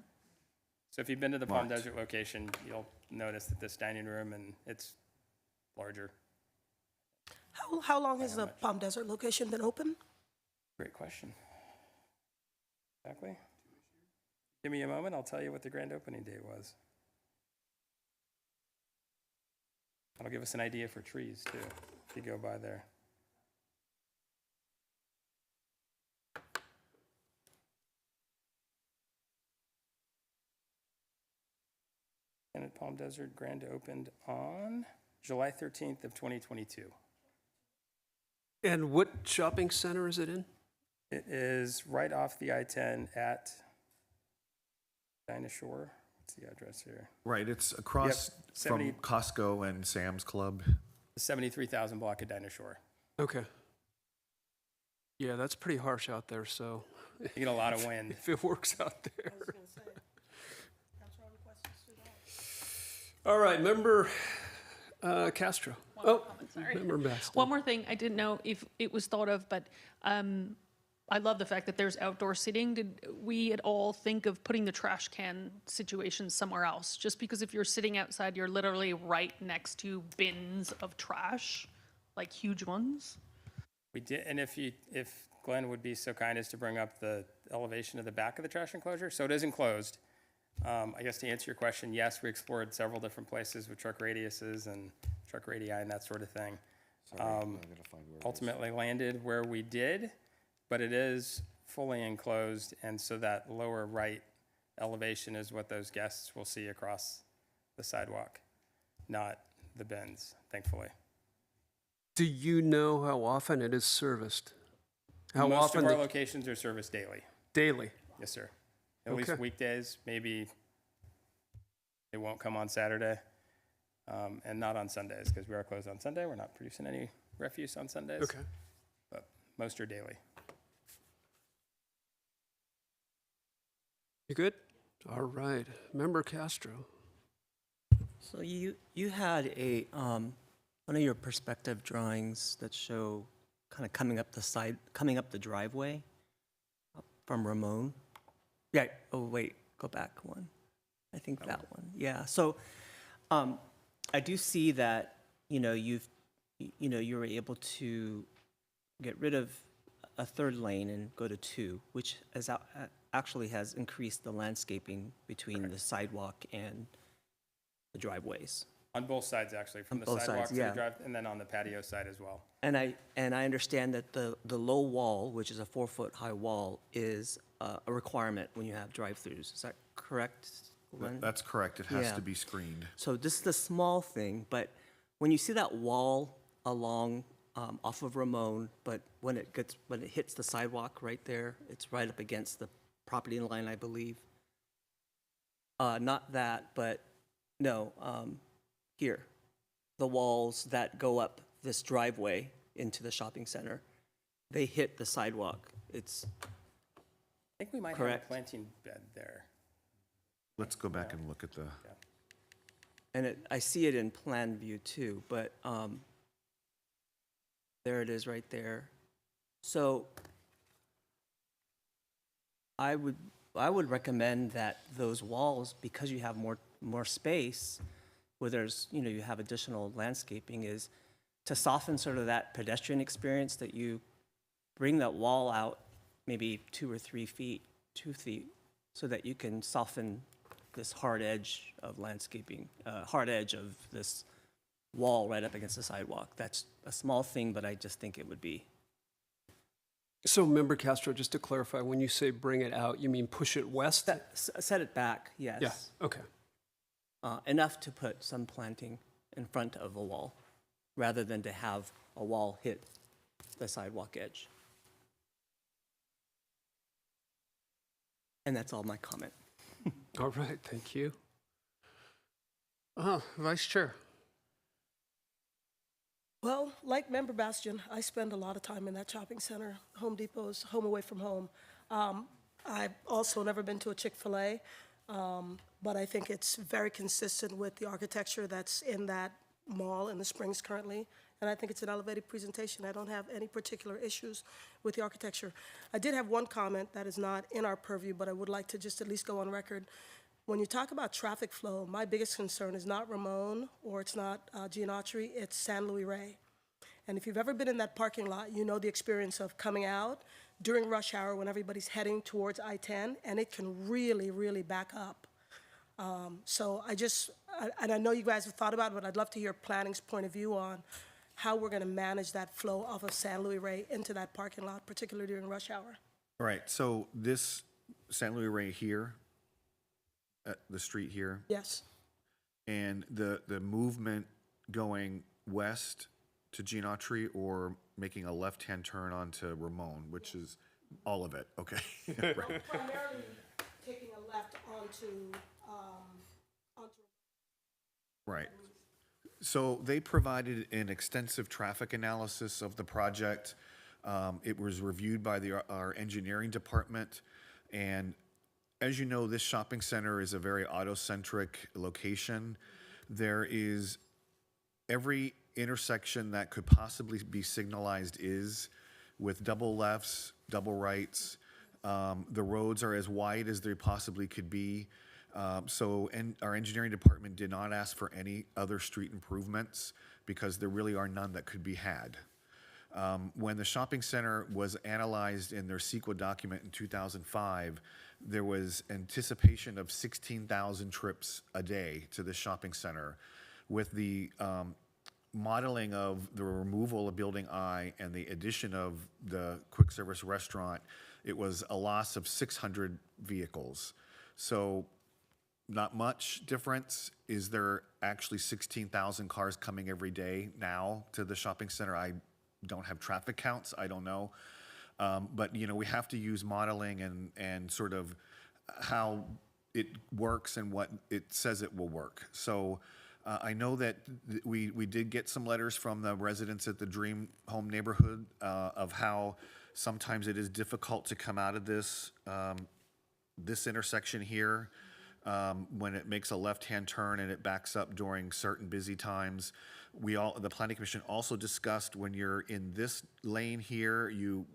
So if you've been to the Palm Desert location, you'll notice that this dining room, and it's larger. How long has the Palm Desert location been open? Great question. Exactly. Give me a moment, I'll tell you what the grand opening date was. That'll give us an idea for trees, too, if you go by there. And at Palm Desert Grand opened on July 13th of 2022. And what shopping center is it in? It is right off the I-10 at Dinah Shore. What's the address here? Right, it's across from Costco and Sam's Club. The 73,000 block of Dinah Shore. Okay. Yeah, that's pretty harsh out there, so. You get a lot of wind. If it works out there. All right, Member Castro. Member Baston. One more thing, I didn't know if it was thought of, but I love the fact that there's outdoor seating. Did we at all think of putting the trash can situation somewhere else? Just because if you're sitting outside, you're literally right next to bins of trash, like huge ones. We did, and if Glenn would be so kind as to bring up the elevation of the back of the trash enclosure. So it is enclosed. I guess to answer your question, yes, we explored several different places with truck radiuses and truck radii and that sort of thing. Ultimately landed where we did, but it is fully enclosed, and so that lower right elevation is what those guests will see across the sidewalk, not the bins, thankfully. Do you know how often it is serviced? Most of our locations are serviced daily. Daily? Yes, sir. At least weekdays, maybe they won't come on Saturday, and not on Sundays, because we are closed on Sunday. We're not producing any refuse on Sundays. Okay. But most are daily. You good? All right. Member Castro. So you had a one of your perspective drawings that show kind of coming up the driveway from Ramon. Yeah. Oh wait, go back one. I think that one. Yeah. So I do see that you were able to get rid of a third lane and go to 2, which actually has increased the landscaping between the sidewalk and the driveways. On both sides, actually, from the sidewalk to the drive, and then on the patio side as well. And I understand that the low wall, which is a 4-foot high wall, is a requirement when you have drive-throughs. Is that correct? Glenn? That's correct. It has Yeah. to be screened. So this is a small thing, but when you see that wall along off of Ramon, but when it hits the sidewalk right there, it's right up against the property line, I believe. Not that, but no, here, the walls that go up this driveway into the shopping center, they hit the sidewalk. It's I think we might have Correct. a planting bed there. Let's go back and look at the, And I see it in plan view too, but there it is right there. So I would recommend that those walls, because you have more space, where there's, you have additional landscaping, is to soften sort of that pedestrian experience, that you bring that wall out maybe 2 or 3 feet, 2 feet, so that you can soften this hard edge of landscaping, hard edge of this wall right up against the sidewalk. That's a small thing, but I just think it would be. So Member Castro, just to clarify, when you say bring it out, you mean push it west? Set it back, yes. Yeah, okay. Enough to put some planting in front of a wall, rather than to have a wall hit the sidewalk edge. And that's all my comment. All right, thank you. Vice Chair. Well, like Member Bastian, I spend a lot of time in that shopping center. Home Depot's home away from home. I've also never been to a Chick-fil-A, but I think it's very consistent with the architecture that's in that mall in the Springs currently, and I think it's an elevated presentation. I don't have any particular issues with the architecture. I did have one comment that is not in our purview, but I would like to just at least go on record. When you talk about traffic flow, my biggest concern is not Ramon or it's not Gianotri, it's San Luis Rey. And if you've ever been in that parking lot, you know the experience of coming out during rush hour when everybody's heading towards I-10, and it can really, really back up. So I know you guys have thought about it, but I'd love to hear planning's point of view on how we're going to manage that flow off of San Luis Rey into that parking lot, particularly during rush hour. all right, so this San Luis Rey here, at the street here, Yes. and the movement going west to Gianotri or making a left-hand turn onto Ramon, which is all of it, okay? Right. Primarily taking a left onto Right. So they provided an extensive traffic analysis of the project. It was reviewed by our engineering department. And as you know, this shopping center is a very auto-centric location. There is every intersection that could possibly be signalized is, with double lefts, double rights. The roads are as wide as they possibly could be. And our engineering department did not ask for any other street improvements because there really are none that could be had. When the shopping center was analyzed in their CEQA document in 2005, there was anticipation of 16,000 trips a day to the shopping center. With the modeling of the removal of Building I and the addition of the quick service restaurant, it was a loss of 600 vehicles. So not much difference. Is there actually 16,000 cars coming every day now to the shopping center? I don't have traffic counts, I don't know. But we have to use modeling and sort of how it works and what it says it will work. So I know that we did get some letters from the residents at the Dream Home neighborhood of how sometimes it is difficult to come out of this intersection here when it makes a left-hand turn and it backs up during certain busy times. The Planning Commission also discussed when you're in this lane here, you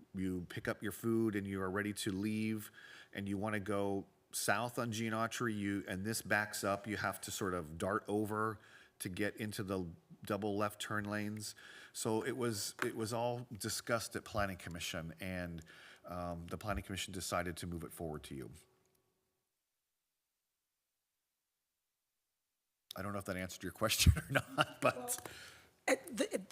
pick up your food and you are ready to leave and you want to go south on Gianotri, and this backs up, you have to sort of dart over to get into the double left turn lanes. So it was all discussed at Planning Commission, and the Planning Commission decided to move it forward to you. I don't know if that answered your question or not, but.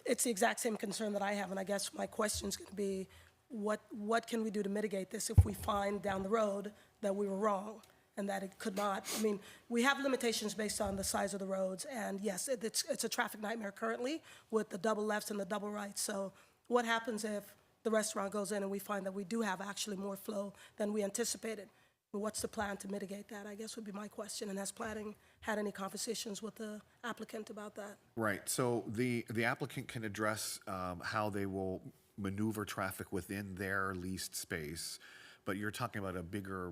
It's the exact same concern that I have, and I guess my question's going to be, what can we do to mitigate this if we find down the road that we were wrong? and that it could not. I mean, we have limitations based on the size of the roads, and yes, it's a traffic nightmare currently with the double lefts and the double rights. So what happens if the restaurant goes in and we find that we do have actually more flow than we anticipated? What's the plan to mitigate that, I guess would be my question. And has planning had any conversations with the applicant about that? Right, so the applicant can address how they will maneuver traffic within their leased space, but you're talking about a bigger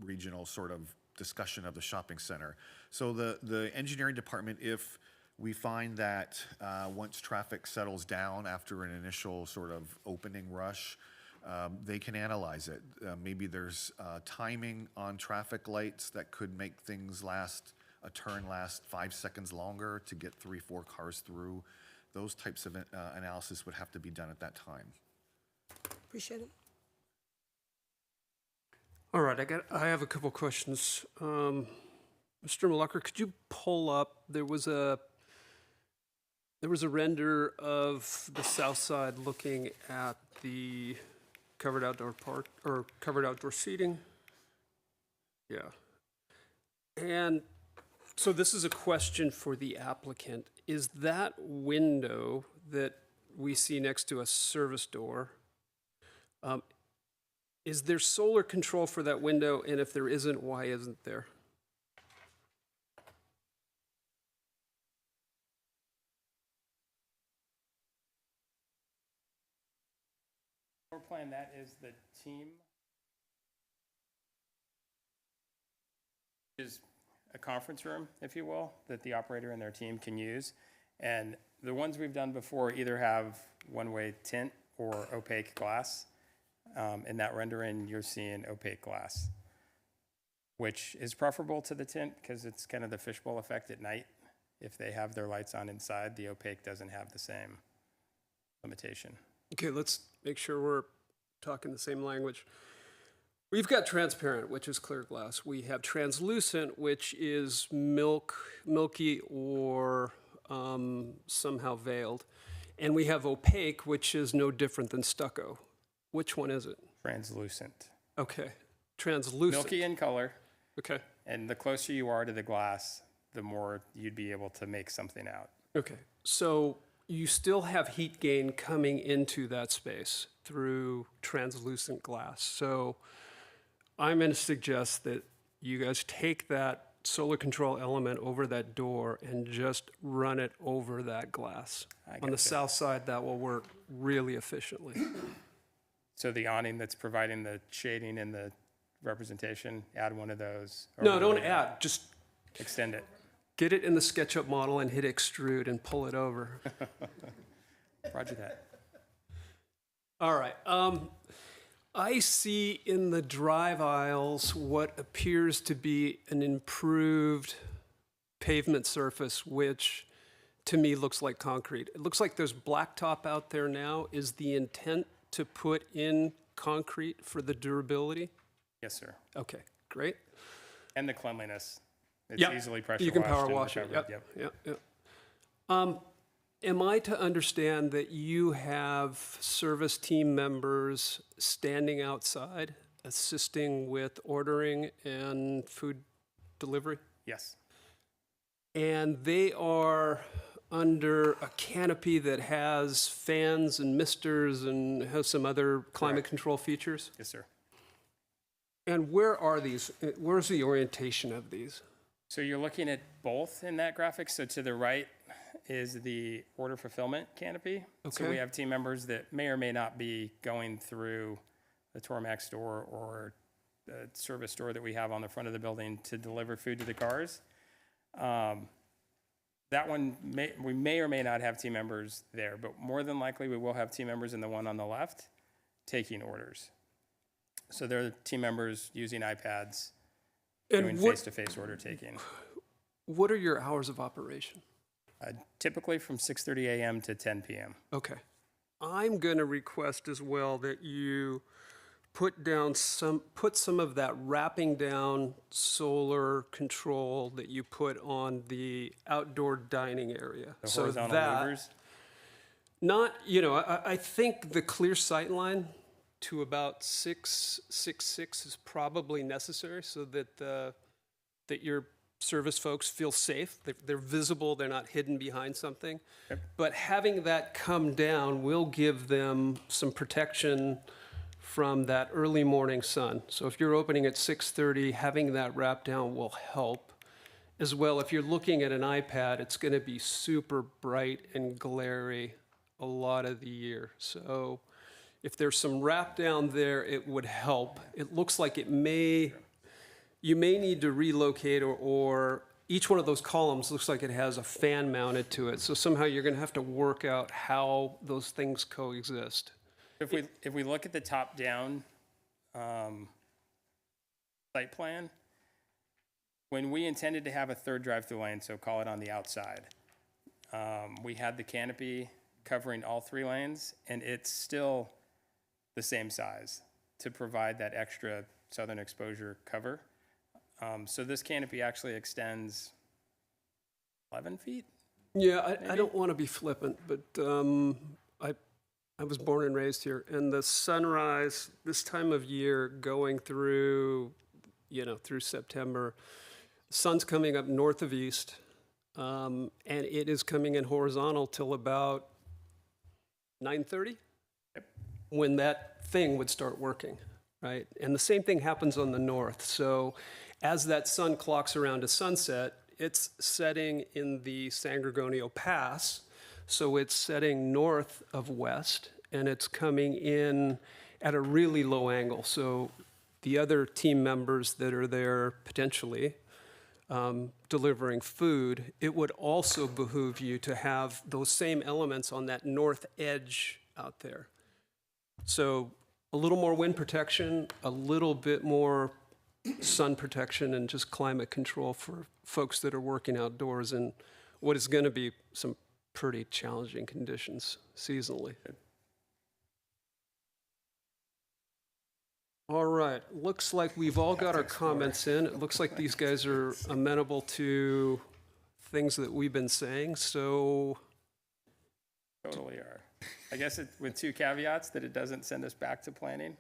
regional sort of discussion of the shopping center. So the engineering department, if we find that once traffic settles down after an initial sort of opening rush, they can analyze it. Maybe there's timing on traffic lights that could make things a turn last 5 seconds longer to get 3-4 cars through. Those types of analysis would have to be done at that time. Appreciate it. All right, I have a couple questions. Mr. Malucker, could you pull up, there was a render of the south side looking at the covered outdoor park, or covered outdoor seating? Yeah. And so this is a question for the applicant. Is that window that we see next to a service door, is there solar control for that window? And if there isn't, why isn't there? Floor plan, that is the team. Is a conference room, if you will, that the operator and their team can use. And the ones we've done before either have one-way tint or opaque glass. In that rendering, you're seeing opaque glass, which is preferable to the tint because it's kind of the fishbowl effect at night. If they have their lights on inside, the opaque doesn't have the same limitation. Okay, let's make sure we're talking the same language. We've got transparent, which is clear glass. We have translucent, which is milky or somehow veiled. And we have opaque, which is no different than stucco. Which one is it? Translucent. Okay, translucent. Milky in color. Okay. And the closer you are to the glass, the more you'd be able to make something out. Okay, so you still have heat gain coming into that space through translucent glass. So I'm going to suggest that you guys take that solar control element over that door and just run it over that glass. On the south side, that will work really efficiently. So the awning that's providing the shading and the representation, add one of those. No, don't add, just extend it. Get it in the SketchUp model and hit extrude and pull it over. Roger that. All right. I see in the drive aisles what appears to be an improved pavement surface, which to me looks like concrete. It looks like there's blacktop out there now. Is the intent to put in concrete for the durability? Yes, sir. Okay, great. And the cleanliness. It's Yep. easily pressure You can washed power and wash it. recovered. Yep. Am I to understand that you have service team members standing outside assisting with ordering and food delivery? Yes. And they are under a canopy that has fans and misters and has some other climate control features? Yes, sir. And where are these? Where's the orientation of these? So you're looking at both in that graphic. So to the right is the order fulfillment canopy. So Okay. we have team members that may or may not be going through the Tormac store or the service store that we have on the front of the building to deliver food to the cars. That one, we may or may not have team members there, but more than likely we will have team members in the one on the left taking orders. So they're team members using iPads, doing face-to-face order taking. What are your hours of operation? Typically from 6:30 a.m. to 10 p.m. Okay. I'm going to request as well that you put some of that wrapping down solar control that you put on the outdoor dining area. The horizontal louvers? Not, I think the clear sight line to about 666 is probably necessary so that that your service folks feel safe. They're visible, they're not hidden behind something. But having that come down will give them some protection from that early morning sun. So if you're opening at 6:30, having that wrap down will help. As well, if you're looking at an iPad, it's going to be super bright and glary a lot of the year. So if there's some wrap down there, it would help. It looks like you may need to relocate, or each one of those columns looks like it has a fan mounted to it. So somehow you're going to have to work out how those things coexist. If we look at the top-down site plan, when we intended to have a third drive-through lane, so call it on the outside, we had the canopy covering all 3 lanes, and it's still the same size to provide that extra southern exposure cover. So this canopy actually extends 11 feet? Yeah, I don't want to be flippant, but I was born and raised here, and the sunrise this time of year going through, through September, the sun's coming up north of east, and it is coming in horizontal till about 9:30, when that thing would start working, right? And the same thing happens on the north. So as that sun clocks around to sunset, it's setting in the San Gorgonio Pass, so it's setting north of west, and it's coming in at a really low angle. So the other team members that are there potentially delivering food, it would also behoove you to have those same elements on that north edge out there. So a little more wind protection, a little bit more sun protection, and just climate control for folks that are working outdoors in what is going to be some pretty challenging conditions seasonally. All right, looks like we've all got our comments in. It looks like these guys are amenable to things that we've been saying, so. Totally are. I guess with 2 caveats, that it doesn't send us back to planning,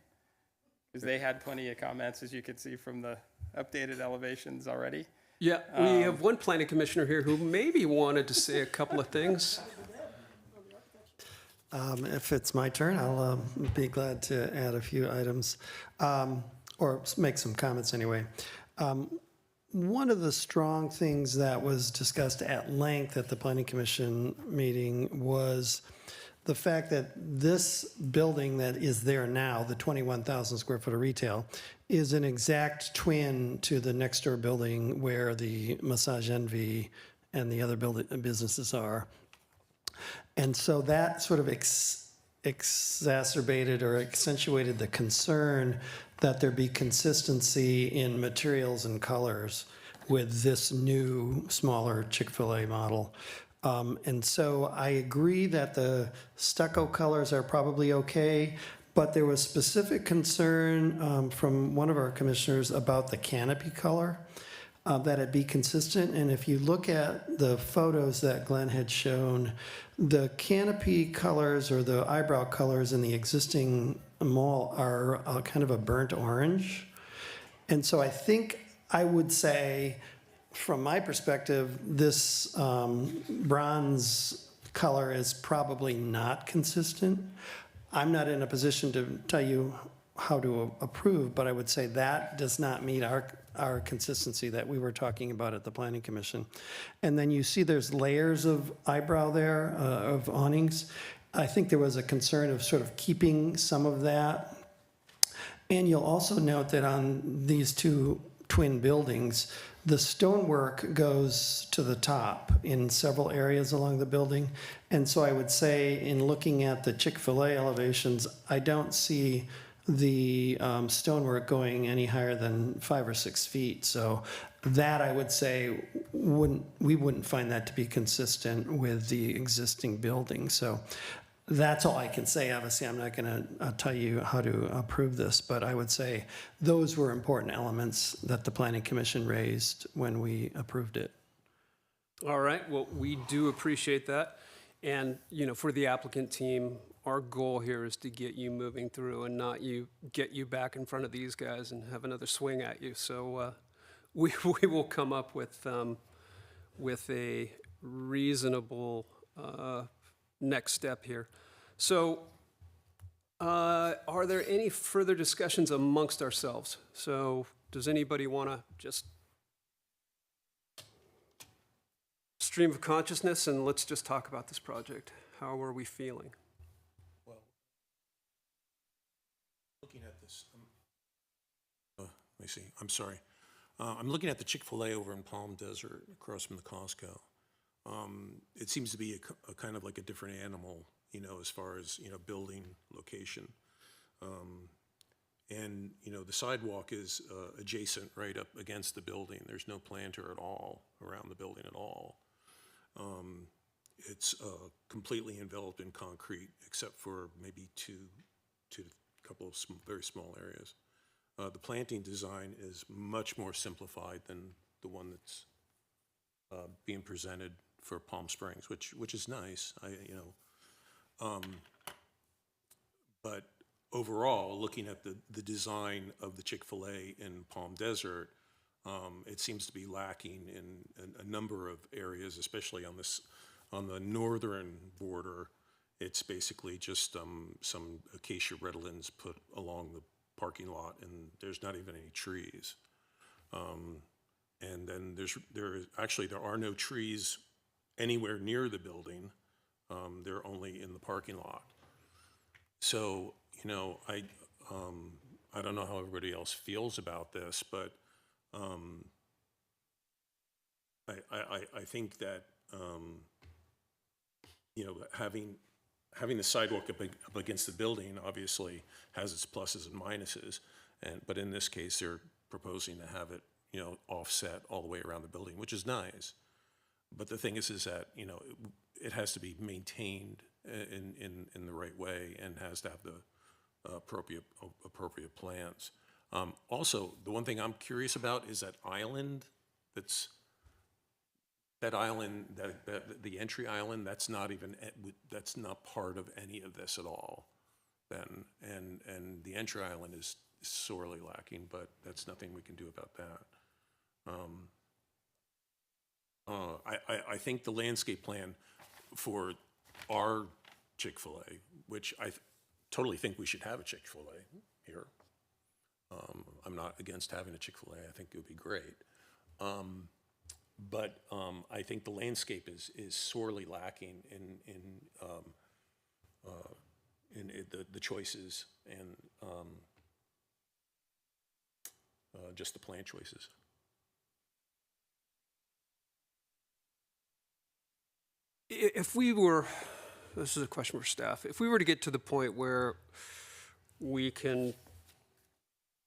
because they had plenty of comments, as you can see from the updated elevations already. Yeah, we have one planning commissioner here who maybe wanted to say a couple of things. If it's my turn, I'll be glad to add a few items, or make some comments anyway. One of the strong things that was discussed at length at the Planning Commission meeting was the fact that this building that is there now, the 21,000 square foot of retail, is an exact twin to the next door building where the Massage Envy and the other businesses are. And so that sort of exacerbated or accentuated the concern that there be consistency in materials and colors with this new, smaller Chick-fil-A model. And so I agree that the stucco colors are probably okay, but there was specific concern from one of our commissioners about the canopy color, that it be consistent. And if you look at the photos that Glenn had shown, the canopy colors or the eyebrow colors in the existing mall are kind of a burnt orange. And so I think I would say, from my perspective, this bronze color is probably not consistent. I'm not in a position to tell you how to approve, but I would say that does not meet our consistency that we were talking about at the Planning Commission. And then you see there's layers of eyebrow there, of awnings. I think there was a concern of sort of keeping some of that. And you'll also note that on these 2 twin buildings, the stonework goes to the top in several areas along the building. And so I would say, in looking at the Chick-fil-A elevations, I don't see the stonework going any higher than 5 or 6 feet. So that, I would say, we wouldn't find that to be consistent with the existing building. So that's all I can say. Obviously, I'm not going to tell you how to approve this, but I would say those were important elements that the Planning Commission raised when we approved it. All right, well, we do appreciate that. And, you know, for the applicant team, our goal here is to get you moving through and not get you back in front of these guys and have another swing at you. So we will come up with a reasonable next step here. So are there any further discussions amongst ourselves? So does anybody want to just stream of consciousness and let's just talk about this project? How are we feeling? Well, looking at this, let me see, I'm sorry. I'm looking at the Chick-fil-A over in Palm Desert across from the Costco. It seems to be a kind of like a different animal, you know, as far as, you know, building location. And, you know, the sidewalk is adjacent right up against the building. There's no planter at all around the building at all. It's completely enveloped in concrete, except for maybe two couple of very small areas. The planting design is much more simplified than the one that's being presented for Palm Springs, which is nice. But overall, looking at the design of the Chick-fil-A in Palm Desert, it seems to be lacking in a number of areas, especially on the northern border. It's basically just some acacia redolins put along the parking lot, and there's not even any trees. And then there are no trees anywhere near the building. They're only in the parking lot. So, you know, I don't know how everybody else feels about this, but I think that you know, having the sidewalk up against the building obviously has its pluses and minuses, but in this case they're proposing to have it, you know, offset all the way around the building, which is nice. But the thing is that, you know, it has to be maintained in the right way and has to have the appropriate plants. Also, the one thing I'm curious about is that island. The entry island. That's not part of any of this at all. Then and the entry island is sorely lacking, but that's nothing we can do about that. I think the landscape plan for our Chick-fil-A, which I totally think we should have a Chick-fil-A here. I'm not against having a Chick-fil-A. I think it would be great. But I think the landscape is sorely lacking in the choices and just the plant choices. If we were, this is a question for staff, if we were to get to the point where we can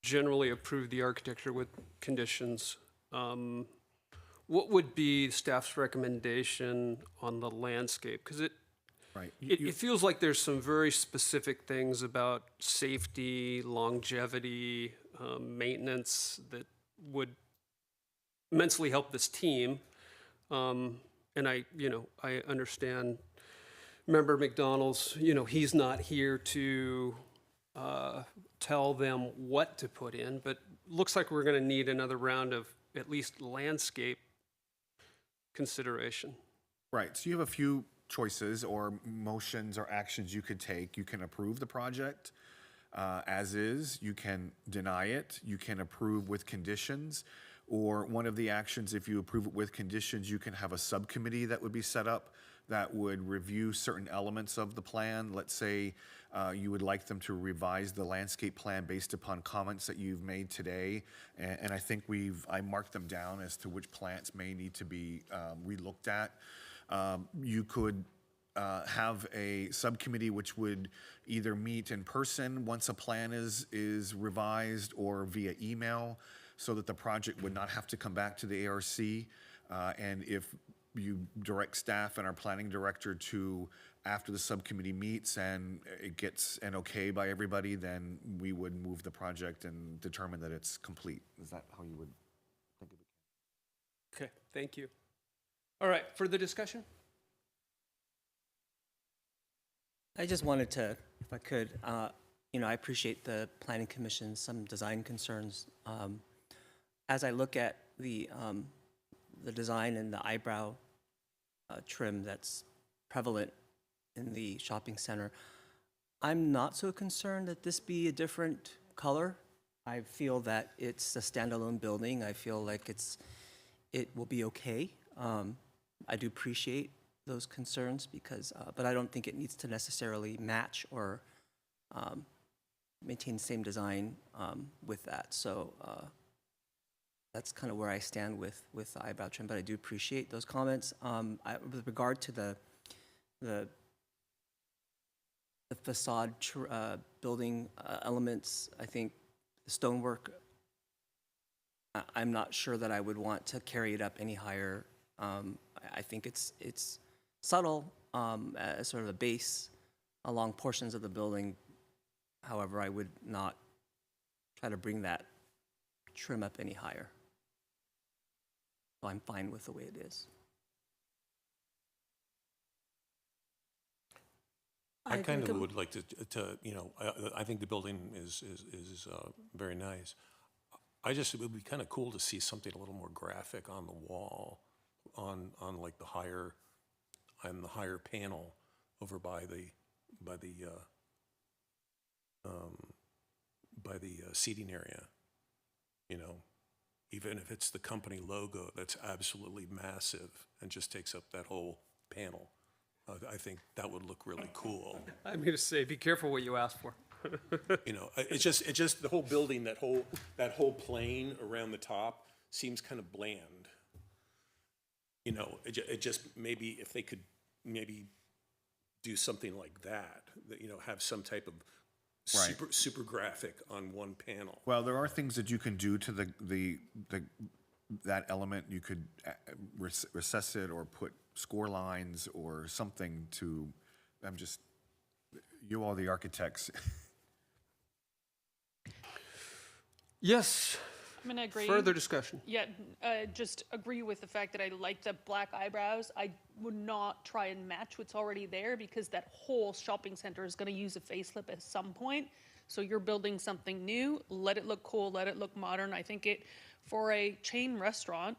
generally approve the architecture with conditions, what would be staff's recommendation on the landscape? Because it feels like there's some very specific things about safety, longevity, maintenance that would immensely help this team. And I understand Member McDonald's, you know, he's not here to tell them what to put in, but looks like we're going to need another round of at least landscape consideration. Right, so you have a few choices or motions or actions you could take. You can approve the project as is, you can deny it, you can approve with conditions, or one of the actions, if you approve it with conditions, you can have a subcommittee that would be set up that would review certain elements of the plan. Let's say you would like them to revise the landscape plan based upon comments that you've made today. And I think I marked them down as to which plants may need to be relooked at. You could have a subcommittee which would either meet in person once a plan is revised or via email, so that the project would not have to come back to the ARC. And if you direct staff and our planning director to, after the subcommittee meets and it gets an okay by everybody, then we would move the project and determine that it's complete. Is that how you would think of it? Okay, thank you. All right, further discussion? I just wanted to, if I could, I appreciate the Planning Commission, some design concerns. As I look at the design and the eyebrow trim that's prevalent in the shopping center, I'm not so concerned that this be a different color. I feel that it's a standalone building. I feel like it will be okay. I do appreciate those concerns because, but I don't think it needs to necessarily match or maintain the same design with that. So that's kind of where I stand with the eyebrow trim, but I do appreciate those comments. With regard to the facade building elements, I think the stonework, I'm not sure that I would want to carry it up any higher. I think it's subtle as sort of a base along portions of the building. However, I would not try to bring that trim up any higher. So I'm fine with the way it is. I kind of would like to I think the building is very nice. It would be kind of cool to see something a little more graphic on the wall, on like the higher panel over by the seating area. Even if it's the company logo that's absolutely massive and just takes up that whole panel. I think that would look really cool. I'm going to say, be careful what you ask for. It's just the whole building, that whole plane around the top seems kind of bland. It just maybe if they could maybe do something like that, have some type of super graphic on one panel. Well, there are things that you can do to that element. You could recess it or put score lines or something to, you all the architects. Yes. I'm going to agree. Further discussion. Yeah, just agree with the fact that I like the black eyebrows. I would not try and match what's already there because that whole shopping center is going to use a facelift at some point. So you're building something new, let it look cool, let it look modern. I think for a chain restaurant,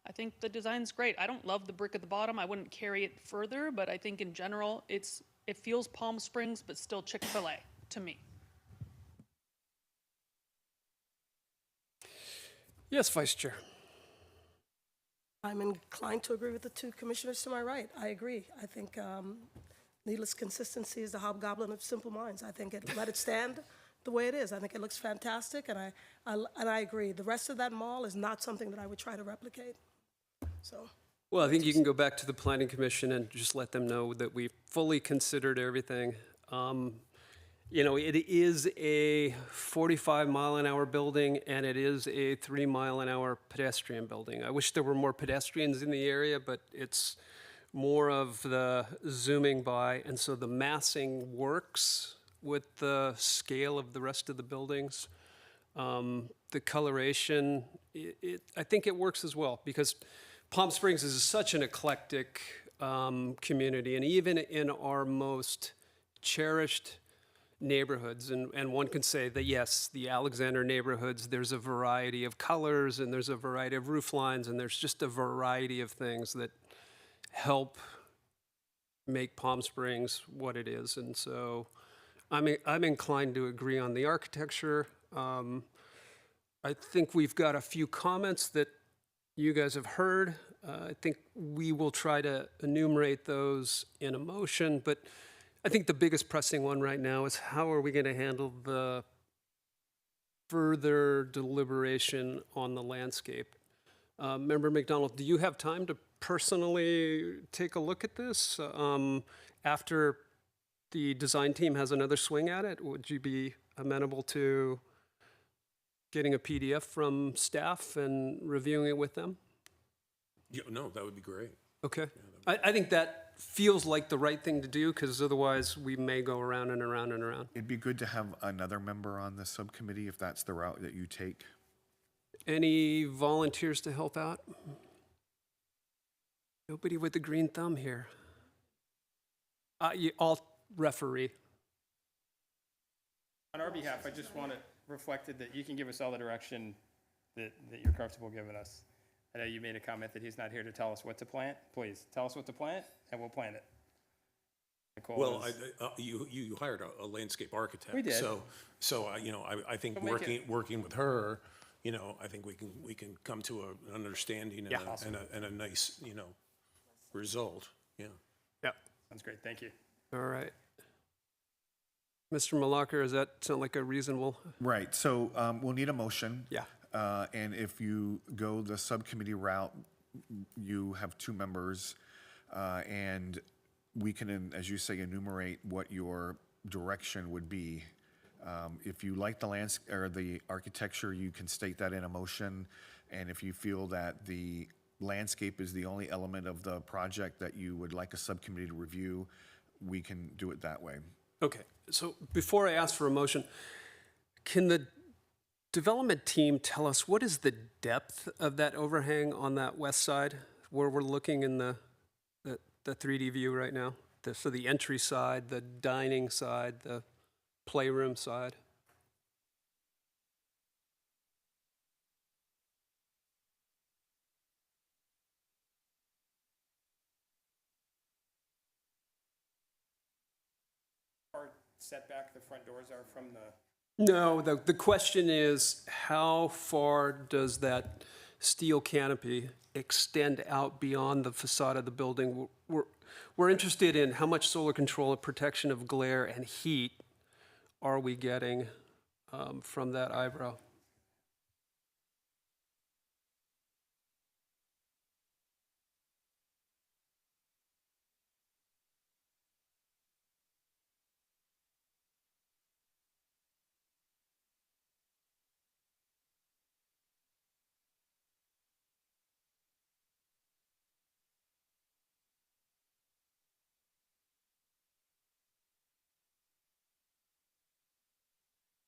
I think the design's great. I don't love the brick at the bottom. I wouldn't carry it further, but I think in general, it feels Palm Springs, but still Chick-fil-A to me. Yes, Vice Chair. I'm inclined to agree with the two commissioners to my right. I agree. I think needless consistency is the hobgoblin of simple minds. I think let it stand the way it is. I think it looks fantastic, and I agree. The rest of that mall is not something that I would try to replicate. So. Well, I think you can go back to the Planning Commission and just let them know that we fully considered everything. It is a 45-mile-an-hour building, and it is a 3-mile-an-hour pedestrian building. I wish there were more pedestrians in the area, but it's more of the zooming by, and so the massing works with the scale of the rest of the buildings. The coloration, I think it works as well, because Palm Springs is such an eclectic community, and even in our most cherished neighborhoods, and one can say that yes, the Alexander neighborhoods, there's a variety of colors and there's a variety of roof lines and there's just a variety of things that help make Palm Springs what it is. And so I'm inclined to agree on the architecture. I think we've got a few comments that you guys have heard. I think we will try to enumerate those in a motion, but I think the biggest pressing one right now is how are we going to handle the further deliberation on the landscape? Member McDonald, do you have time to personally take a look at this after the design team has another swing at it? Would you be amenable to getting a PDF from staff and reviewing it with them? Yeah, no, that would be great. Okay. I think that feels like the right thing to do, because otherwise we may go around and around and around. It'd be good to have another member on the subcommittee if that's the route that you take. Any volunteers to help out? Nobody with the green thumb here. referee. On our behalf, I just want it reflected that you can give us all the direction that you're comfortable giving us. I know you made a comment that he's not here to tell us what to plant. Please, tell us what to plant, and we'll plant it. Nicole Well, is- you hired a landscape architect. We did. So I think So make it- working with her, I think we can come to an understanding Yeah. and a nice, result. Yeah. Yeah. Sounds great, thank you. All right. Mr. Malakar, does that sound like a reasonable? Right, so we'll need a motion. Yeah. And if you go the subcommittee route, you have 2 members, and we can, as you say, enumerate what your direction would be. If you like the or the architecture, you can state that in a motion. And if you feel that the landscape is the only element of the project that you would like a subcommittee to review, we can do it that way. Okay, so before I ask for a motion, can the development team tell us what is the depth of that overhang on that west side where we're looking in the 3D view right now? So the entry side, the dining side, the playroom side? How setback the front doors are from the, No, the question is, how far does that steel canopy extend out beyond the facade of the building? We're interested in how much solar control and protection of glare and heat are we getting from that eyebrow?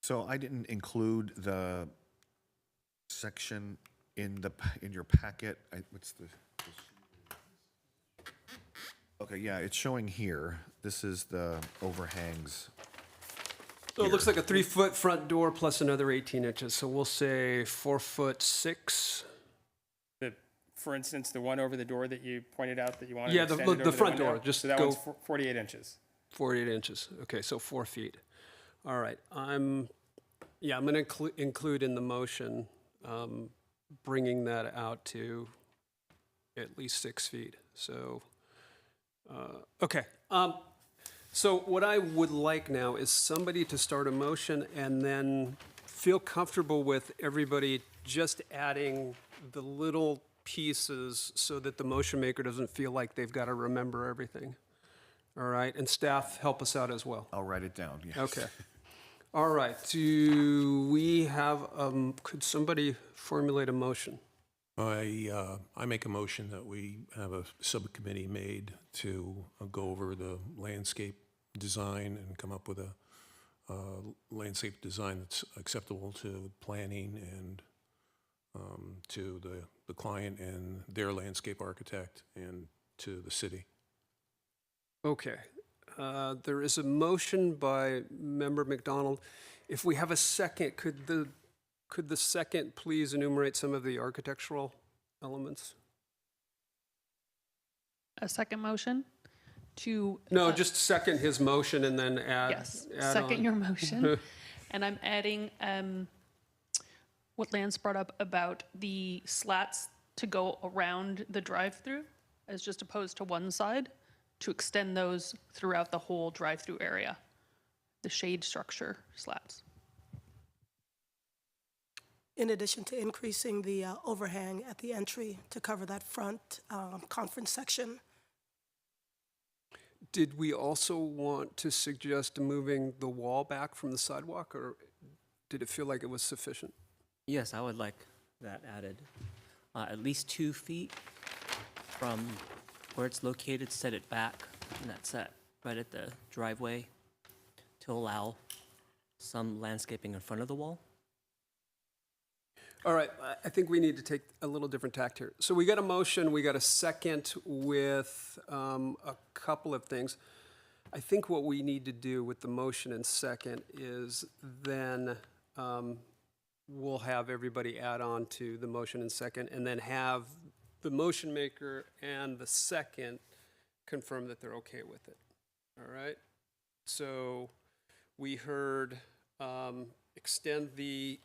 So I didn't include the section in your packet. What's the? Okay, yeah, it's showing here. This is the overhangs. So it looks like a 3-foot front door plus another 18 inches. So we'll say 4'6". for instance, the one over the door that you pointed out that you wanted Yeah, to the- extend it the over front window? door, just So that go- one's 48 inches. 48 inches. Okay, so 4 feet. All right. I'm going to include in the motion bringing that out to at least 6 feet. So, okay. So what I would like now is somebody to start a motion and then feel comfortable with everybody just adding the little pieces so that the motion maker doesn't feel like they've got to remember everything. All right, and staff, help us out as well. I'll write it down, yes. Okay. All right, do we have, could somebody formulate a motion? I make a motion that we have a subcommittee made to go over the landscape design and come up with a landscape design that's acceptable to planning and to the client and their landscape architect and to the city. Okay. There is a motion by Member McDonald. If we have a second, could the second please enumerate some of the architectural elements? A second motion to. No, just second his motion and then add. Yes, add second on. your motion. And I'm adding what Lance brought up about the slats to go around the drive-through as just opposed to one side, to extend those throughout the whole drive-through area, the shade structure slats. In addition to increasing the overhang at the entry to cover that front conference section. Did we also want to suggest moving the wall back from the sidewalk, or did it feel like it was sufficient? Yes, I would like that added. At least 2 feet from where it's located, set it back, and that's set right at the driveway to allow some landscaping in front of the wall. All right, I think we need to take a little different tact here. So we got a motion, we got a second with a couple of things. I think what we need to do with the motion and second is then we'll have everybody add on to the motion and second, and then have the motion maker and the second confirm that they're okay with it. All right? So we heard extend the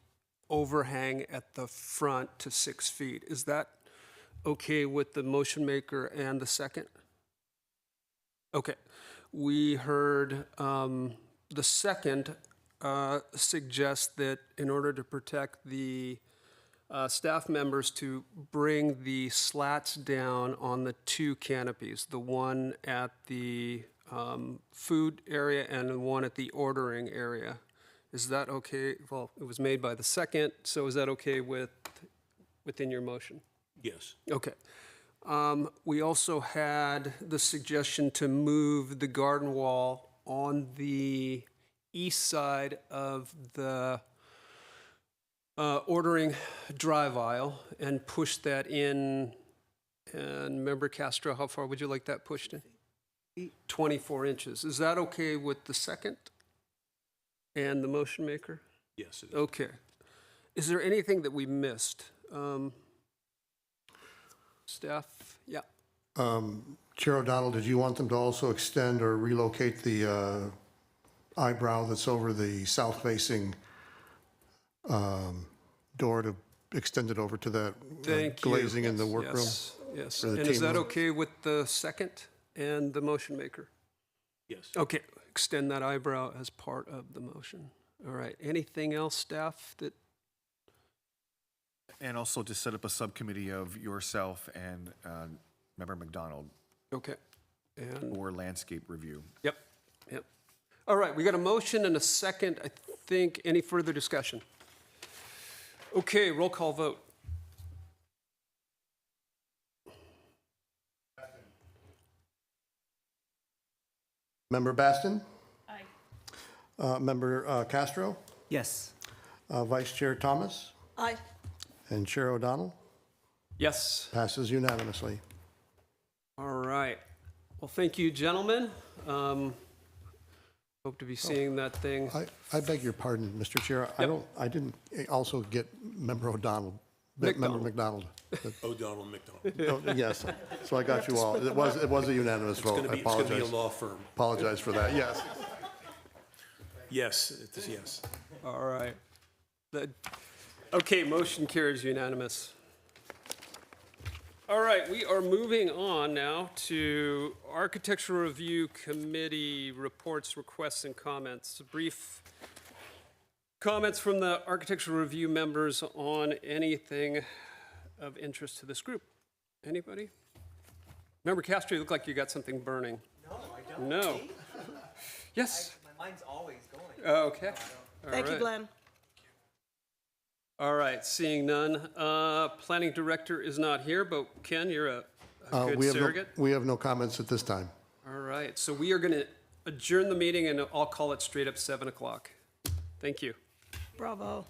overhang at the front to 6 feet. Is that okay with the motion maker and the second? Okay. We heard the second suggest that in order to protect the staff members to bring the slats down on the 2 canopies, the one at the food area and the one at the ordering area. Is that okay? Well, it was made by the second, so is that okay within your motion? Yes. Okay. We also had the suggestion to move the garden wall on the east side of the ordering drive aisle and push that in. And Member Castro, how far would you like that pushed in? 24 inches. Is that okay with the second and the motion maker? Yes, it is. Okay. Is there anything that we missed? Staff, yeah. Chair O'Donnell, did you want them to also extend or relocate the eyebrow that's over the south-facing door to extend it over to that Thank you. glazing in the workroom? Yes, yes. for the And is team that room? okay with the second and the motion maker? Yes. Okay, extend that eyebrow as part of the motion. All right, anything else, staff, that, And also to set up a subcommittee of yourself and Member McDonald okay. And, for landscape review. yep, yep. All right, we got a motion and a second, I think. Any further discussion? Okay, roll call vote. Member Baston? Aye. Member Castro? Yes. Vice Chair Thomas? Aye. And Chair O'Donnell? Yes. Passes unanimously. All right. Well, thank you, gentlemen. Hope to be seeing that thing. I beg your pardon, Mr. Chair. I didn't also get Member O'Donnell, Member McDonald. O'Donnell McDonald. Oh, yes, so I got you all. It was a unanimous vote. I It's going to be a apologize. law firm. Apologize for that, yes. Yes, it is, yes. All right. Okay, motion carries unanimous. All right, we are moving on now to Architectural Review Committee reports, requests, and comments. Brief comments from the Architectural Review members on anything of interest to this group. Anybody? Member Castro, you look like you got something burning. No, I don't. No. Yes? My mind's always going. Okay. All Thank you, right. Glenn. All right, seeing none. Planning Director is not here, but Ken, you're a good surrogate. We have no comments at this time. All right, so we are going to adjourn the meeting, and I'll call it straight up 7 o'clock. Thank you. Bravo.